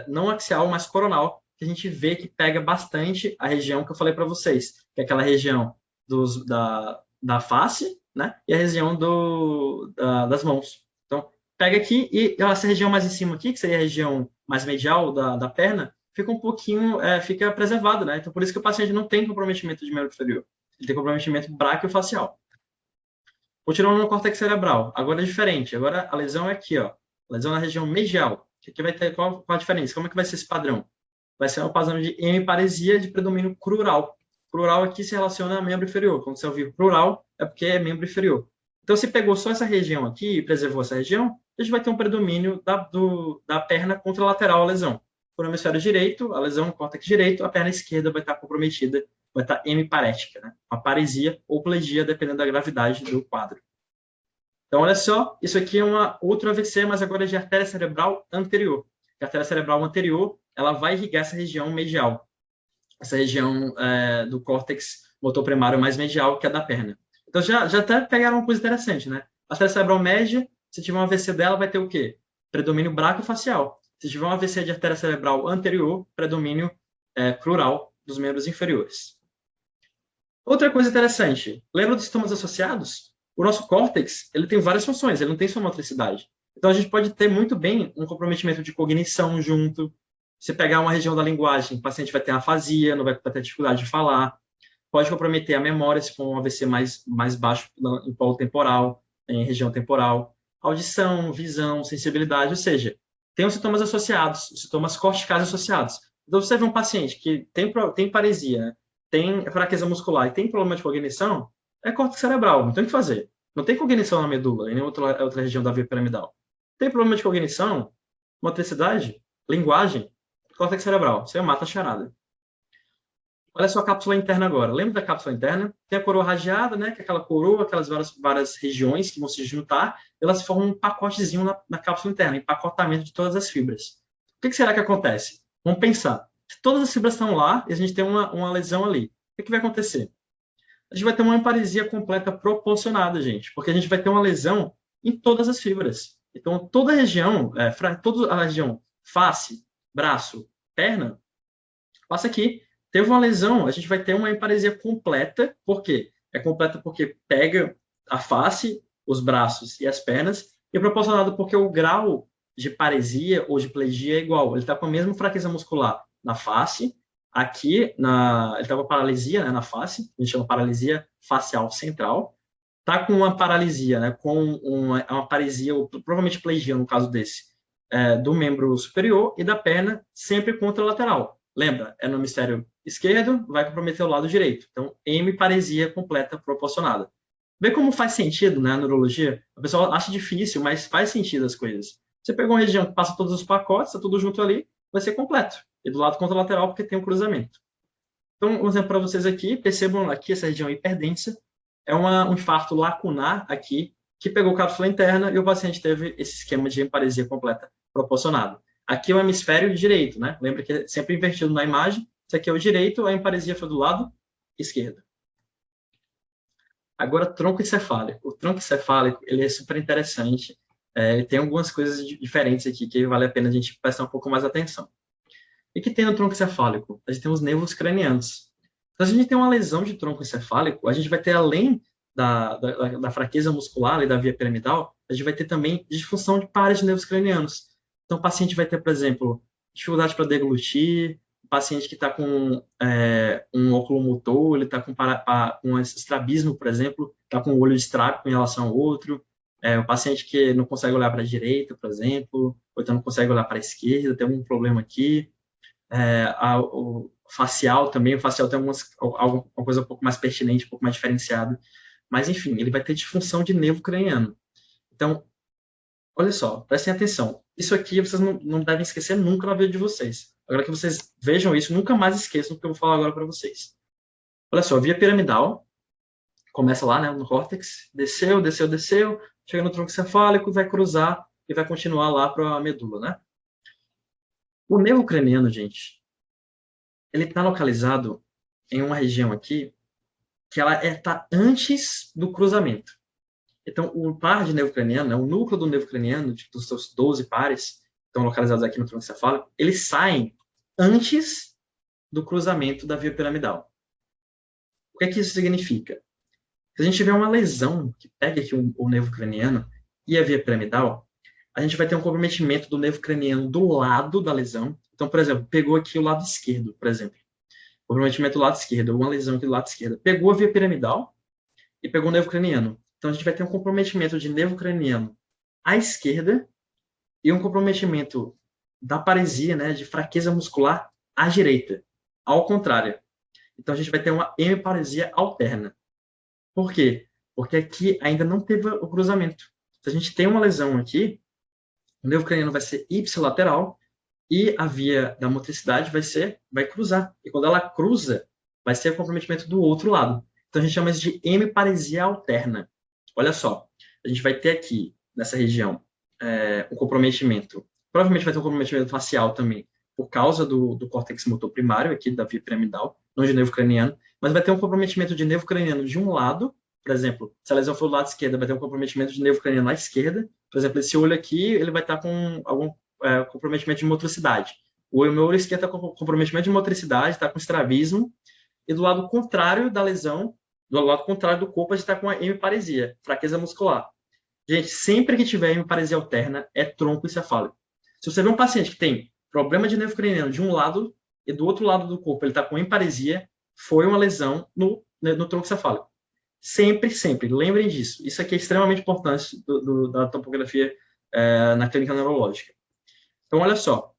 não axial, mas coronal, que a gente vê que pega bastante a região que eu falei para vocês, que é aquela região da face, né, e a região das mãos. Então, pega aqui e essa região mais em cima aqui, que seria a região mais medial da perna, fica um pouquinho, fica preservada, né? Então, por isso que o paciente não tem comprometimento de membro inferior. Ele tem comprometimento brachiofacial. Continuando no córtex cerebral, agora é diferente. Agora a lesão é aqui, ó. Lesão na região medial. Aqui vai ter qual a diferença? Como é que vai ser esse padrão? Vai ser um padrão de hemiparesia de predomínio crural. Crural aqui se relaciona a membro inferior. Quando você ouvir crural, é porque é membro inferior. Então, se pegou só essa região aqui e preservou essa região, a gente vai ter um predomínio da perna contralateral à lesão. Por hemisfério direito, a lesão no córtex direito, a perna esquerda vai estar comprometida, vai estar hemiparética, né? Uma paresia ou plegia, dependendo da gravidade do quadro. Então, olha só, isso aqui é outro AVC, mas agora é de artéria cerebral anterior. A artéria cerebral anterior, ela vai irrigar essa região medial, essa região do córtex motor primário mais medial, que é da perna. Então, já até pegaram uma coisa interessante, né? A artéria cerebral média, se tiver um AVC dela, vai ter o quê? Predomínio brachiofacial. Se tiver um AVC de artéria cerebral anterior, predomínio crural dos membros inferiores. Outra coisa interessante, lembra dos sintomas associados? O nosso córtex, ele tem várias funções, ele não tem só motricidade. Então, a gente pode ter muito bem um comprometimento de cognição junto. Se pegar uma região da linguagem, o paciente vai ter afasia, não vai ter dificuldade de falar. Pode comprometer a memória, se for um AVC mais baixo em polo temporal, em região temporal. Audição, visão, sensibilidade, ou seja, tem os sintomas associados, os sintomas corticais associados. Então, você vê um paciente que tem paresia, né? Tem fraqueza muscular e tem problema de cognição, é córtex cerebral, não tem o que fazer. Não tem cognição na medula, em outra região da via piramidal. Tem problema de cognição, motricidade, linguagem, córtex cerebral. Você mata a charada. Olha só a cápsula interna agora. Lembra da cápsula interna? Tem a coroa radiada, né? Que é aquela coroa, aquelas várias regiões que vão se juntar, elas formam um pacotezinho na cápsula interna, empacotamento de todas as fibras. O que será que acontece? Vamos pensar. Se todas as fibras estão lá e a gente tem uma lesão ali, o que vai acontecer? A gente vai ter uma hemparesia completa proporcionada, gente, porque a gente vai ter uma lesão em todas as fibras. Então, toda a região, toda a região face, braço, perna, passa aqui. Teve uma lesão, a gente vai ter uma hemparesia completa. Por quê? É completa porque pega a face, os braços e as pernas, e é proporcionado porque o grau de paresia ou de plegia é igual. Ele está com a mesma fraqueza muscular na face, aqui, ele está com paralisia, né, na face, a gente chama paralisia facial central. Está com uma paralisia, né, com uma paresia, ou provavelmente plegia no caso desse, do membro superior e da perna sempre contralateral. Lembra, é no hemisfério esquerdo, vai comprometer o lado direito. Então, hemiparesia completa proporcionada. Vê como faz sentido, né, a neurologia? A pessoa acha difícil, mas faz sentido as coisas. Você pegou uma região que passa todos os pacotes, está tudo junto ali, vai ser completo. E do lado contralateral, porque tem um cruzamento. Então, um exemplo para vocês aqui, percebam aqui essa região hiperdensa, é um infarto lacunar aqui, que pegou cápsula interna e o paciente teve esse esquema de hemiparesia completa proporcionada. Aqui é o hemisfério direito, né? Lembra que é sempre invertido na imagem. Esse aqui é o direito, a hemiparesia foi do lado esquerdo. Agora, tronco encefálico. O tronco encefálico, ele é super interessante. Ele tem algumas coisas diferentes aqui que vale a pena a gente prestar um pouco mais atenção. E que tem no tronco encefálico? A gente tem os nervos cranianos. Então, se a gente tem uma lesão de tronco encefálico, a gente vai ter, além da fraqueza muscular e da via piramidal, a gente vai ter também disfunção de pares de nervos cranianos. Então, o paciente vai ter, por exemplo, dificuldade para deglutir, o paciente que está com um oculomotor, ele está com estrabismo, por exemplo, está com o olho estrábico em relação ao outro, o paciente que não consegue olhar para a direita, por exemplo, ou então não consegue olhar para a esquerda, tem algum problema aqui. O facial também, o facial tem alguma coisa um pouco mais pertinente, um pouco mais diferenciada. Mas, enfim, ele vai ter disfunção de nervo craniano. Então, olha só, prestem atenção. Isso aqui vocês não devem esquecer nunca na vida de vocês. Agora que vocês vejam isso, nunca mais esqueçam o que eu vou falar agora para vocês. Olha só, via piramidal, começa lá, né, no córtex, desceu, chega no tronco encefálico, vai cruzar e vai continuar lá para a medula, né? O nervo craniano, gente, ele está localizado em uma região aqui que ela está antes do cruzamento. Então, o par de nervo craniano, né, o núcleo do nervo craniano, dos seus 12 pares, que estão localizados aqui no tronco encefálico, eles saem antes do cruzamento da via piramidal. O que é que isso significa? Se a gente tiver uma lesão que pega aqui o nervo craniano e a via piramidal, a gente vai ter um comprometimento do nervo craniano do lado da lesão. Então, por exemplo, pegou aqui o lado esquerdo, por exemplo. Comprometimento do lado esquerdo, uma lesão aqui do lado esquerdo. Pegou a via piramidal e pegou o nervo craniano. Então, a gente vai ter um comprometimento de nervo craniano à esquerda e um comprometimento da paresia, né, de fraqueza muscular à direita. Ao contrário. Então, a gente vai ter uma hemiparesia alterna. Por quê? Porque aqui ainda não teve o cruzamento. Se a gente tem uma lesão aqui, o nervo craniano vai ser ipsilateral e a via da motricidade vai cruzar. E quando ela cruza, vai ser o comprometimento do outro lado. Então, a gente chama isso de hemiparesia alterna. Olha só, a gente vai ter aqui, nessa região, um comprometimento. Provavelmente vai ter um comprometimento facial também, por causa do córtex motor primário, aqui da via piramidal, não de nervo craniano, mas vai ter um comprometimento de nervo craniano de um lado, por exemplo, se a lesão for do lado esquerdo, vai ter um comprometimento de nervo craniano à esquerda. Por exemplo, esse olho aqui, ele vai estar com algum comprometimento de motricidade. O meu olho esquerdo está com comprometimento de motricidade, está com estrabismo, e do lado contrário da lesão, do lado contrário do corpo, a gente está com a hemiparesia, fraqueza muscular. Gente, sempre que tiver hemiparesia alterna, é tronco encefálico. Se você vê um paciente que tem problema de nervo craniano de um lado e do outro lado do corpo ele está com hemiparesia, foi uma lesão no tronco encefálico. Sempre, sempre. Lembrem disso. Isso aqui é extremamente importante da topografia na clínica neurológica. Então, olha só.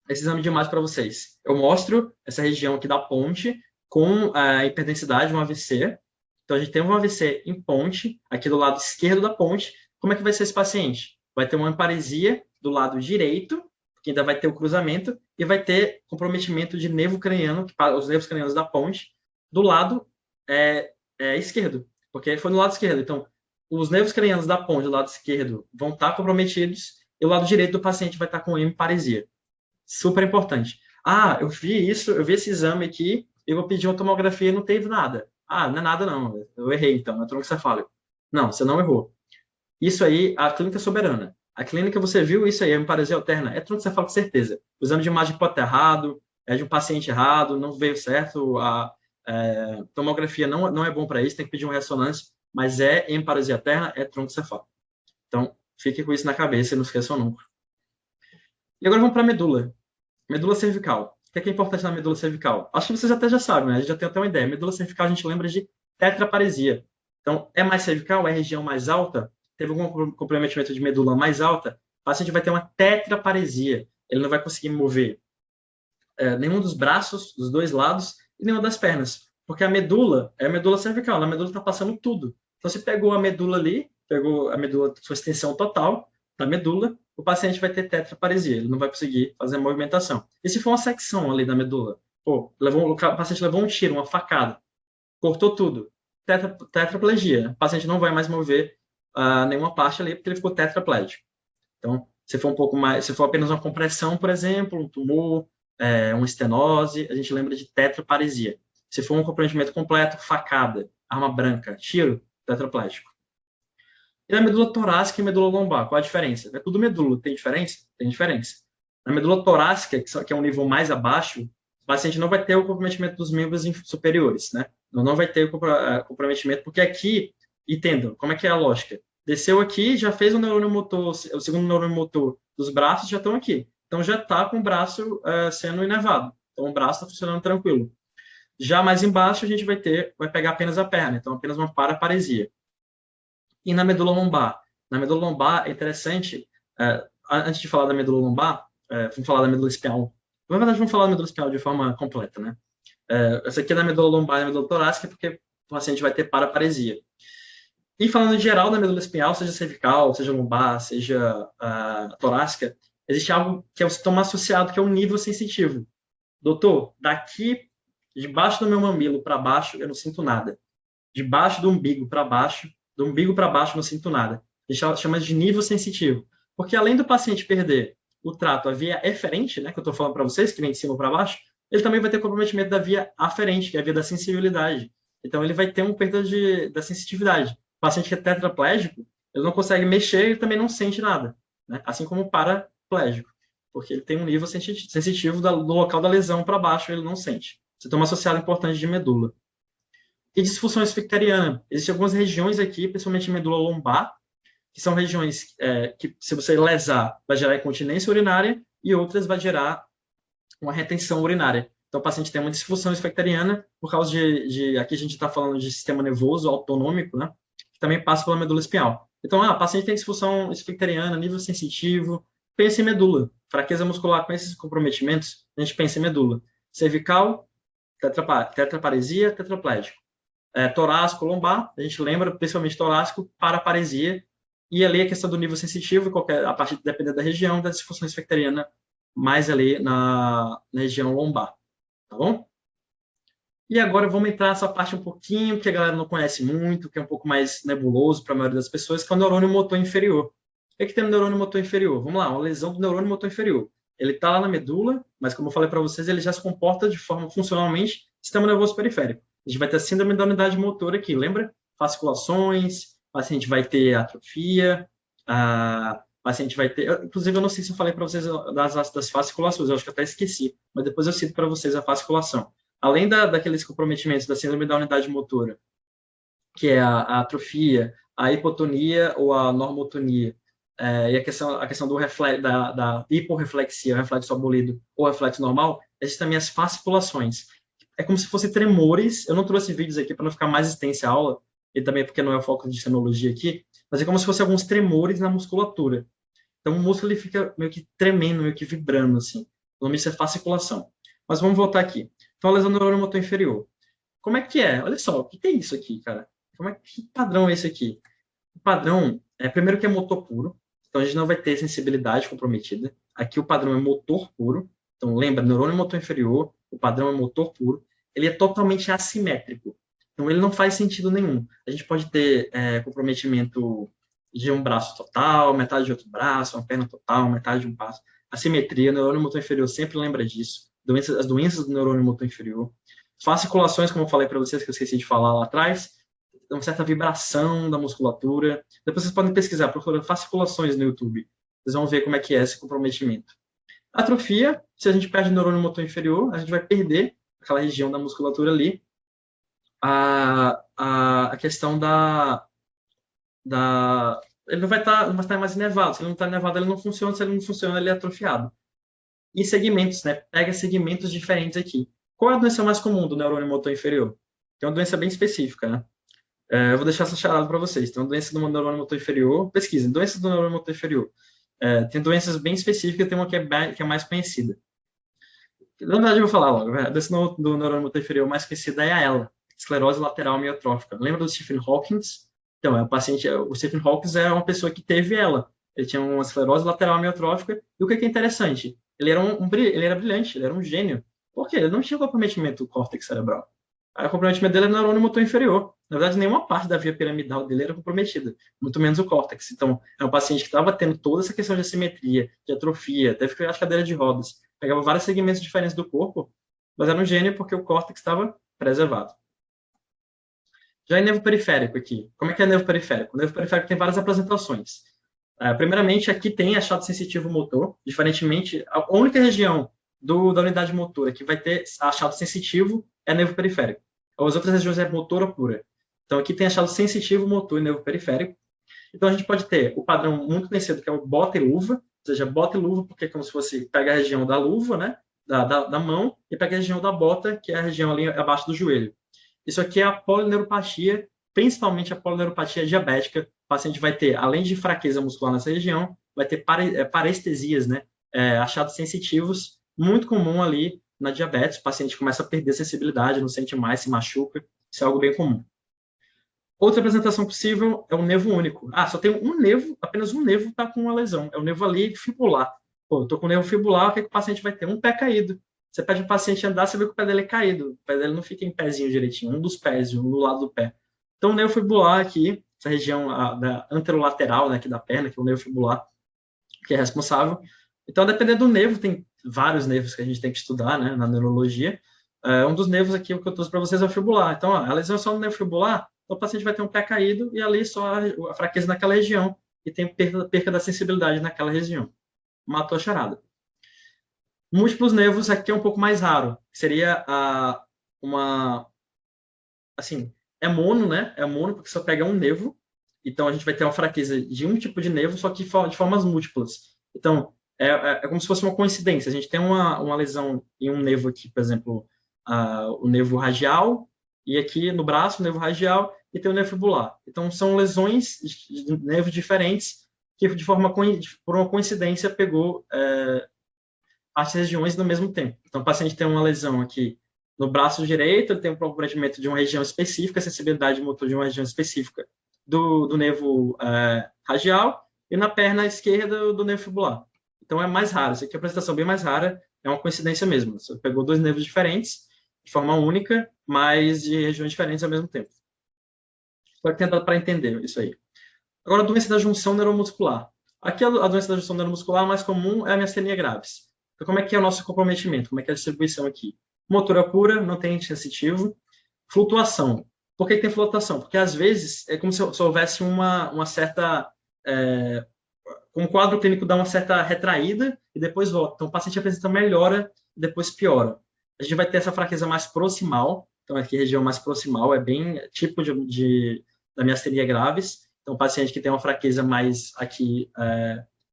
Esse exame de imagem para vocês. Eu mostro essa região aqui da ponte com a hiperdensidade, um AVC. Então, a gente tem um AVC em ponte, aqui do lado esquerdo da ponte. Como é que vai ser esse paciente? Vai ter uma hemiparesia do lado direito, que ainda vai ter o cruzamento, e vai ter comprometimento de nervo craniano, os nervos cranianos da ponte, do lado esquerdo, porque foi no lado esquerdo. Então, os nervos cranianos da ponte do lado esquerdo vão estar comprometidos, e o lado direito do paciente vai estar com hemiparesia. Super importante. Ah, eu vi esse exame aqui, eu vou pedir uma tomografia e não teve nada. Ah, não é nada não, eu errei então, é tronco encefálico. Não, você não errou. Isso aí, a clínica soberana. A clínica, você viu isso aí, a hemiparesia alterna, é tronco encefálico, certeza. O exame de imagem pode estar errado, é de um paciente errado, não veio certo, a tomografia não é bom para isso, tem que pedir uma ressonância, mas hemiparesia alterna, é tronco encefálico. Então, fique com isso na cabeça e não esqueçam nunca. E agora vamos para a medula. Medula cervical. O que é importante na medula cervical? Acho que vocês até já sabem, né? A gente já tem até uma ideia. Medula cervical a gente lembra de tetraparesia. Então, é mais cervical, é região mais alta, teve algum comprometimento de medula mais alta, paciente vai ter uma tetraparesia. Ele não vai conseguir mover nenhum dos braços, dos dois lados, e nenhuma das pernas. Porque a medula é a medula cervical, a medula está passando tudo. Então, você pegou a medula ali, pegou a medula, sua extensão total da medula, o paciente vai ter tetraparesia, ele não vai conseguir fazer a movimentação. E se for uma secção ali da medula? Pô, o paciente levou um tiro, uma facada, cortou tudo. Tetraplegia. O paciente não vai mais mover nenhuma parte ali porque ele ficou tetraplégico. Então, se for um pouco mais, se for apenas uma compressão, por exemplo, um tumor, uma estenose, a gente lembra de tetraparesia. Se for um comprometimento completo, facada, arma branca, tiro, tetraplégico. E na medula torácica e medula lombar, qual a diferença? É tudo medula, tem diferença? Tem diferença. Na medula torácica, que é um nível mais abaixo, o paciente não vai ter o comprometimento dos membros superiores, né? Não vai ter o comprometimento, porque aqui, entendam, como é que é a lógica? Desceu aqui, já fez o neurônio motor, o segundo neurônio motor dos braços já estão aqui. Então, já está com o braço sendo inervado. Então, o braço está funcionando tranquilo. Já mais embaixo, a gente vai pegar apenas a perna. Então, apenas uma paraparesia. E na medula lombar? Na medula lombar, é interessante, antes de falar da medula lombar, vamos falar da medula espinhal. Na verdade, vamos falar da medula espinhal de forma completa, né? Essa aqui é da medula lombar e da medula torácica, porque o paciente vai ter paraparesia. E falando em geral da medula espinhal, seja cervical, seja lombar, seja torácica, existe algo que é o sintoma associado, que é o nível sensitivo. Doutor, daqui, debaixo do meu mamilo para baixo, eu não sinto nada. Debaixo do umbigo para baixo, não sinto nada. A gente chama de nível sensitivo. Porque além do paciente perder o trato, a via eferente, né, que eu estou falando para vocês, que vem de cima para baixo, ele também vai ter comprometimento da via aferente, que é a via da sensibilidade. Então, ele vai ter uma perda da sensitividade. O paciente que é tetraplégico, ele não consegue mexer e também não sente nada, né? Assim como o paraplégico, porque ele tem um nível sensitivo do local da lesão para baixo, ele não sente. Você tem uma associada importante de medula. E disfunção esficteriana. Existem algumas regiões aqui, principalmente medula lombar, que são regiões que, se você lesar, vai gerar incontinência urinária, e outras vai gerar uma retenção urinária. Então, o paciente tem uma disfunção esficteriana por causa aqui a gente está falando de sistema nervoso autonômico, né? Que também passa pela medula espinhal. Então, o paciente tem disfunção esficteriana, nível sensitivo, pensa em medula. Fraqueza muscular com esses comprometimentos, a gente pensa em medula. Cervical, tetraparesia, tetraplégico. Torácico, lombar, a gente lembra, principalmente torácico, paraparesia, e ali a questão do nível sensitivo, a partir dependendo da região, da disfunção esficteriana, mais ali na região lombar, tá bom? E agora vamos entrar nessa parte um pouquinho que a galera não conhece muito, que é um pouco mais nebuloso para a maioria das pessoas, que é o neurônio motor inferior. O que é que tem no neurônio motor inferior? Vamos lá, uma lesão do neurônio motor inferior. Ele está lá na medula, mas como eu falei para vocês, ele já se comporta de forma funcionalmente sistema nervoso periférico. A gente vai ter a síndrome da unidade motora aqui, lembra? Fasciculações, o paciente vai ter atrofia, o paciente vai ter... Inclusive, eu não sei se eu falei para vocês das fasciculações, eu acho que até esqueci, mas depois eu cito para vocês a fasciculação. Além daqueles comprometimentos da síndrome da unidade motora, que é a atrofia, a hipotonia ou a normotonia, e a questão do reflexo, da hiporreflexia, o reflexo abolido ou reflexo normal, existem também as fasciculações. É como se fossem tremores. Eu não trouxe vídeos aqui para não ficar mais extensa a aula, e também porque não é o foco de senologia aqui, mas é como se fossem alguns tremores na musculatura. Então, o músculo ele fica meio que tremendo, meio que vibrando, assim. O nome disso é fasciculação. Mas vamos voltar aqui. Então, a lesão do neurônio motor inferior. Como é que é? Olha só, o que é isso aqui, cara? Que padrão é esse aqui? O padrão primeiro que é motor puro, então a gente não vai ter sensibilidade comprometida. Aqui o padrão é motor puro, então lembra, neurônio motor inferior, o padrão é motor puro, ele é totalmente assimétrico, então ele não faz sentido nenhum. A gente pode ter comprometimento de um braço total, metade de outro braço, uma perna total, metade de um braço. Assimetria, neurônio motor inferior sempre lembra disso, as doenças do neurônio motor inferior. Fasciculações, como eu falei para vocês, que eu esqueci de falar lá atrás, uma certa vibração da musculatura. Depois vocês podem pesquisar, procurando fasciculações no YouTube. Vocês vão ver como é que é esse comprometimento. Atrofia, se a gente perde o neurônio motor inferior, a gente vai perder aquela região da musculatura ali. A questão ele não vai estar mais inervado. Se ele não está inervado, ele não funciona. Se ele não funciona, ele é atrofiado. E segmentos, né? Pega segmentos diferentes aqui. Qual é a doença mais comum do neurônio motor inferior? É uma doença bem específica, né? Eu vou deixar essa charada para vocês. Tem uma doença do neurônio motor inferior. Pesquisem, doença do neurônio motor inferior. Tem doenças bem específicas, tem uma que é mais conhecida. Na verdade, eu vou falar logo. Desse do neurônio motor inferior mais conhecida é a ELA, esclerose lateral amiotrófica. Lembra do Stephen Hawking? Então, o Stephen Hawking é uma pessoa que teve ela. Ele tinha uma esclerose lateral amiotrófica. E o que é interessante? Ele era brilhante, ele era um gênio. Por quê? Ele não tinha comprometimento do córtex cerebral. O comprometimento dele era no neurônio motor inferior. Na verdade, nenhuma parte da via piramidal dele era comprometida, muito menos o córtex. Então, é um paciente que estava tendo toda essa questão de assimetria, de atrofia, teve que criar as cadeiras de rodas, pegava vários segmentos diferentes do corpo, mas era um gênio porque o córtex estava preservado. Já em nervo periférico aqui, como é que é nervo periférico? O nervo periférico tem várias apresentações. Primeiramente, aqui tem achado sensitivo motor, diferentemente, a única região da unidade motora que vai ter achado sensitivo é nervo periférico. As outras regiões é motora pura. Então, aqui tem achado sensitivo motor e nervo periférico. Então, a gente pode ter o padrão muito conhecido, que é o bota e luva, ou seja, bota e luva, porque é como se fosse pega a região da luva, né, da mão, e pega a região da bota, que é a região ali abaixo do joelho. Isso aqui é a polineuropatia, principalmente a polineuropatia diabética. O paciente vai ter, além de fraqueza muscular nessa região, vai ter parestesias, né, achados sensitivos, muito comum ali na diabetes. O paciente começa a perder sensibilidade, não sente mais, se machuca. Isso é algo bem comum. Outra apresentação possível é o nervo único. Só tem um nervo, apenas um nervo está com uma lesão. É o nervo ali fibular. Pô, eu estou com o nervo fibular, o que o paciente vai ter? Um pé caído. Você pede o paciente andar, você vê que o pé dele é caído. O pé dele não fica em pezinho direitinho, um dos pés, um do lado do pé. Então, o nervo fibular aqui, essa região da anterolateral, né, aqui da perna, que é o nervo fibular, que é responsável. Então, dependendo do nervo, tem vários nervos que a gente tem que estudar, né, na neurologia. Um dos nervos aqui, o que eu trouxe para vocês é o fibular. Então, a lesão é só no nervo fibular, então o paciente vai ter um pé caído e ali só a fraqueza naquela região e tem perda da sensibilidade naquela região. Matou a charada. Múltiplos nervos aqui é um pouco mais raro. Seria assim, é mono, né? É mono porque só pega um nervo. Então, a gente vai ter uma fraqueza de um tipo de nervo, só que de formas múltiplas. Então, é como se fosse uma coincidência. A gente tem uma lesão em um nervo aqui, por exemplo, o nervo radial, e aqui no braço, o nervo radial, e tem o nervo fibular. Então, são lesões de nervos diferentes que, por uma coincidência, pegou as regiões no mesmo tempo. Então, o paciente tem uma lesão aqui no braço direito, ele tem um comprometimento de uma região específica, sensibilidade motor de uma região específica do nervo radial, e na perna esquerda do nervo fibular. Então, é mais raro. Isso aqui é uma apresentação bem mais rara, é uma coincidência mesmo. Você pegou dois nervos diferentes, de forma única, mas de regiões diferentes ao mesmo tempo. Espero que tenha dado para entender isso aí. Agora, a doença da junção neuromuscular. Aqui, a doença da junção neuromuscular mais comum é a miastenia gravis. Então, como é que é o nosso comprometimento? Como é que é a distribuição aqui? Motora pura, não tem sensitivo. Flutuação. Por que tem flutuação? Porque, às vezes, é como se houvesse uma certa... um quadro clínico dá uma certa retraída e depois volta. Então, o paciente apresenta melhora e depois piora. A gente vai ter essa fraqueza mais proximal. Então, aqui, a região mais proximal é bem tipo da miastenia gravis. Então, o paciente que tem uma fraqueza mais aqui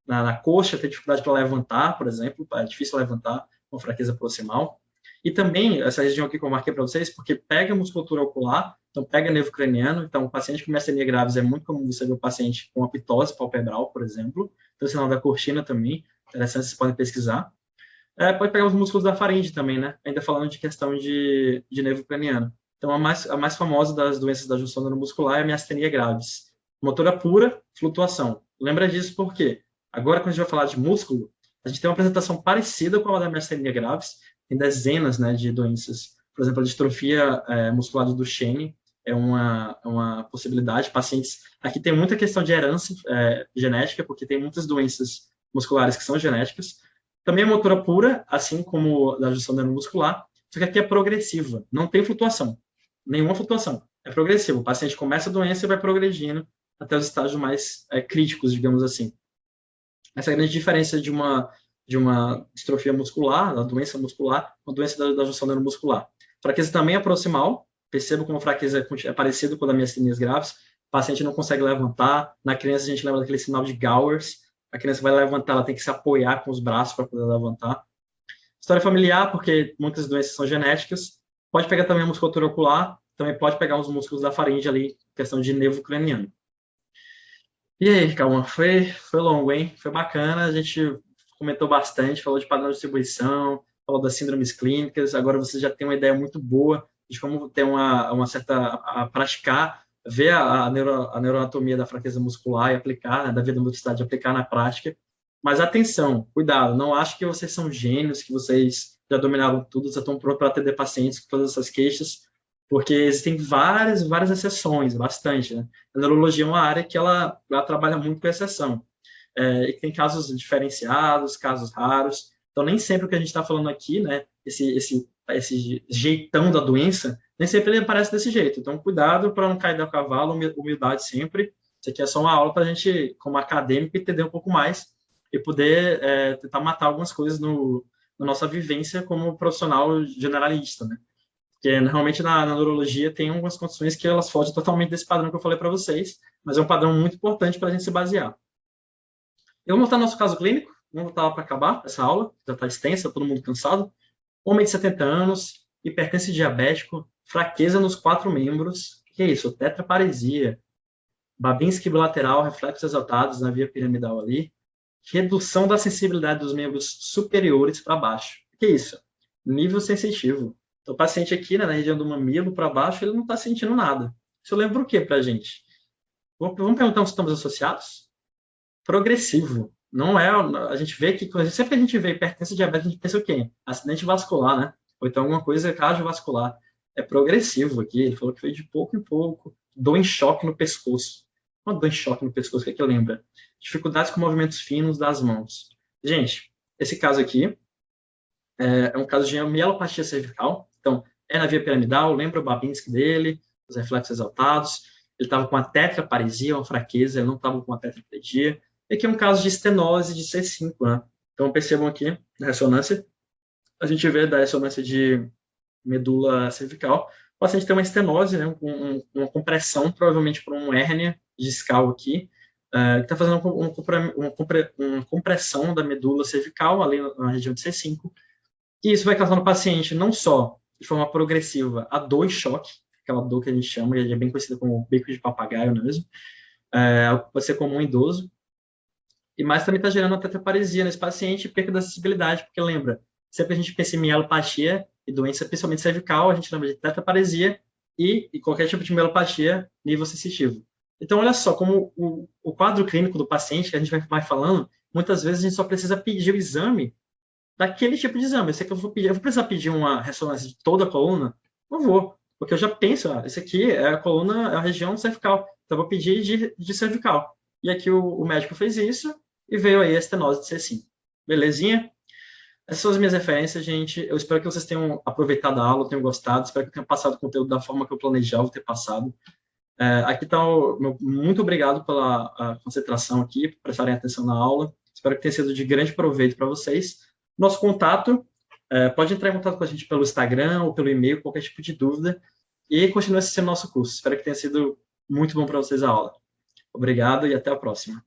na coxa, tem dificuldade para levantar, por exemplo, é difícil levantar, uma fraqueza proximal. E também, essa região aqui que eu marquei para vocês, porque pega a musculatura ocular, então pega nervo craniano, então o paciente com miastenia gravis é muito comum você ver o paciente com apitose palpebral, por exemplo, então sinal da cortina também, interessante, vocês podem pesquisar. Pode pegar os músculos da faringe também, né? Ainda falando de questão de nervo craniano. Então, a mais famosa das doenças da junção neuromuscular é a miastenia gravis. Motora pura, flutuação. Lembra disso por quê? Agora, quando a gente vai falar de músculo, a gente tem uma apresentação parecida com a da miastenia gravis, tem dezenas, né, de doenças. Por exemplo, a distrofia muscular do Duchenne é uma possibilidade. Pacientes... Aqui tem muita questão de herança genética, porque tem muitas doenças musculares que são genéticas. Também é motora pura, assim como a junção neuromuscular, só que aqui é progressiva, não tem flutuação, nenhuma flutuação. É progressivo, o paciente começa a doença e vai progredindo até os estágios mais críticos, digamos assim. Essa é a grande diferença de uma distrofia muscular, da doença muscular, uma doença da junção neuromuscular. Fraqueza também é proximal, percebo como a fraqueza é parecida com a das miastenias graves, o paciente não consegue levantar, na criança a gente lembra daquele sinal de Gowers, a criança vai levantar, ela tem que se apoiar com os braços para poder levantar. História familiar, porque muitas doenças são genéticas, pode pegar também a musculatura ocular, também pode pegar os músculos da faringe ali, questão de nervo craniano. E aí, Calma, foi longo, hein? Foi bacana, a gente comentou bastante, falou de padrão de distribuição, falou das síndromes clínicas, agora você já tem uma ideia muito boa de como ter uma certa, a praticar, ver a neuroanatomia da fraqueza muscular e aplicar, né, da vida da motricidade, aplicar na prática. Mas atenção, cuidado, não acho que vocês são gênios, que vocês já dominaram tudo, já estão prontos para atender pacientes com todas essas queixas, porque existem várias exceções, bastante, né? A neurologia é uma área que ela trabalha muito com exceção. E tem casos diferenciados, casos raros. Então, nem sempre o que a gente está falando aqui, né, esse jeitão da doença, nem sempre ele aparece desse jeito. Então, cuidado para não cair do cavalo, humildade sempre. Isso aqui é só uma aula para a gente, como acadêmico, entender um pouco mais e poder tentar matar algumas coisas na nossa vivência como profissional generalista, né? Porque normalmente na neurologia tem algumas condições que elas fogem totalmente desse padrão que eu falei para vocês, mas é um padrão muito importante para a gente se basear. Eu vou mostrar nosso caso clínico, vamos voltar para acabar essa aula, já está extensa, todo mundo cansado. Homem de 70 anos, hipertenso diabético, fraqueza nos 4 membros, que é isso? Tetraparesia, Babinski bilateral, reflexos exaltados na via piramidal ali, redução da sensibilidade dos membros superiores para baixo. O que é isso? Nível sensitivo. Então, o paciente aqui, né, na região do mamilo para baixo, ele não está sentindo nada. Isso lembra o que para a gente? Vamos perguntar os sintomas associados? Progressivo. Não é. A gente vê que, sempre que a gente vê hipertensão diabetes, a gente pensa o quê? Acidente vascular, né? Ou então alguma coisa cardiovascular. É progressivo aqui. Ele falou que foi de pouco em pouco. Dor em choque no pescoço. Uma dor em choque no pescoço, o que é que lembra? Dificuldades com movimentos finos das mãos. Gente, esse caso aqui é um caso de mielopatia cervical. Então, é na via piramidal, lembra o Babinski dele, os reflexos exaltados. Ele estava com uma tetraparesia, uma fraqueza, ele não estava com uma tetraplegia. E aqui é um caso de estenose de C5, né? Então, percebam aqui, na ressonância, a gente vê da ressonância de medula cervical, o paciente tem uma estenose, né, uma compressão, provavelmente por uma hérnia discal aqui, que está fazendo uma compressão da medula cervical, ali na região de C5, e isso vai causar no paciente não só de forma progressiva a dor e choque, aquela dor que a gente chama, que é bem conhecida como bico de papagaio, não é mesmo? Pode ser comum em idoso, e mais também está gerando uma tetraparesia nesse paciente e perda da sensibilidade, porque lembra, sempre a gente pensa em mielopatia e doença principalmente cervical, a gente lembra de tetraparesia e qualquer tipo de mielopatia nível sensitivo. Então, olha só, como o quadro clínico do paciente, que a gente vai falando, muitas vezes a gente só precisa pedir o exame daquele tipo de exame. Eu sei que eu vou precisar pedir uma ressonância de toda a coluna? Não vou, porque eu já penso, esse aqui é a coluna, é a região cervical, então eu vou pedir de cervical. E aqui o médico fez isso e veio aí a estenose de C5. Belezinha? Essas são as minhas referências, gente. Eu espero que vocês tenham aproveitado a aula, tenham gostado. Espero que eu tenha passado o conteúdo da forma que eu planejava ter passado. Aqui está o meu muito obrigado pela concentração aqui, por prestarem atenção na aula. Espero que tenha sido de grande proveito para vocês. Nosso contato, pode entrar em contato com a gente pelo Instagram ou pelo e-mail, qualquer tipo de dúvida. E continue assistindo nosso curso. Espero que tenha sido muito bom para vocês a aula. Obrigado e até a próxima.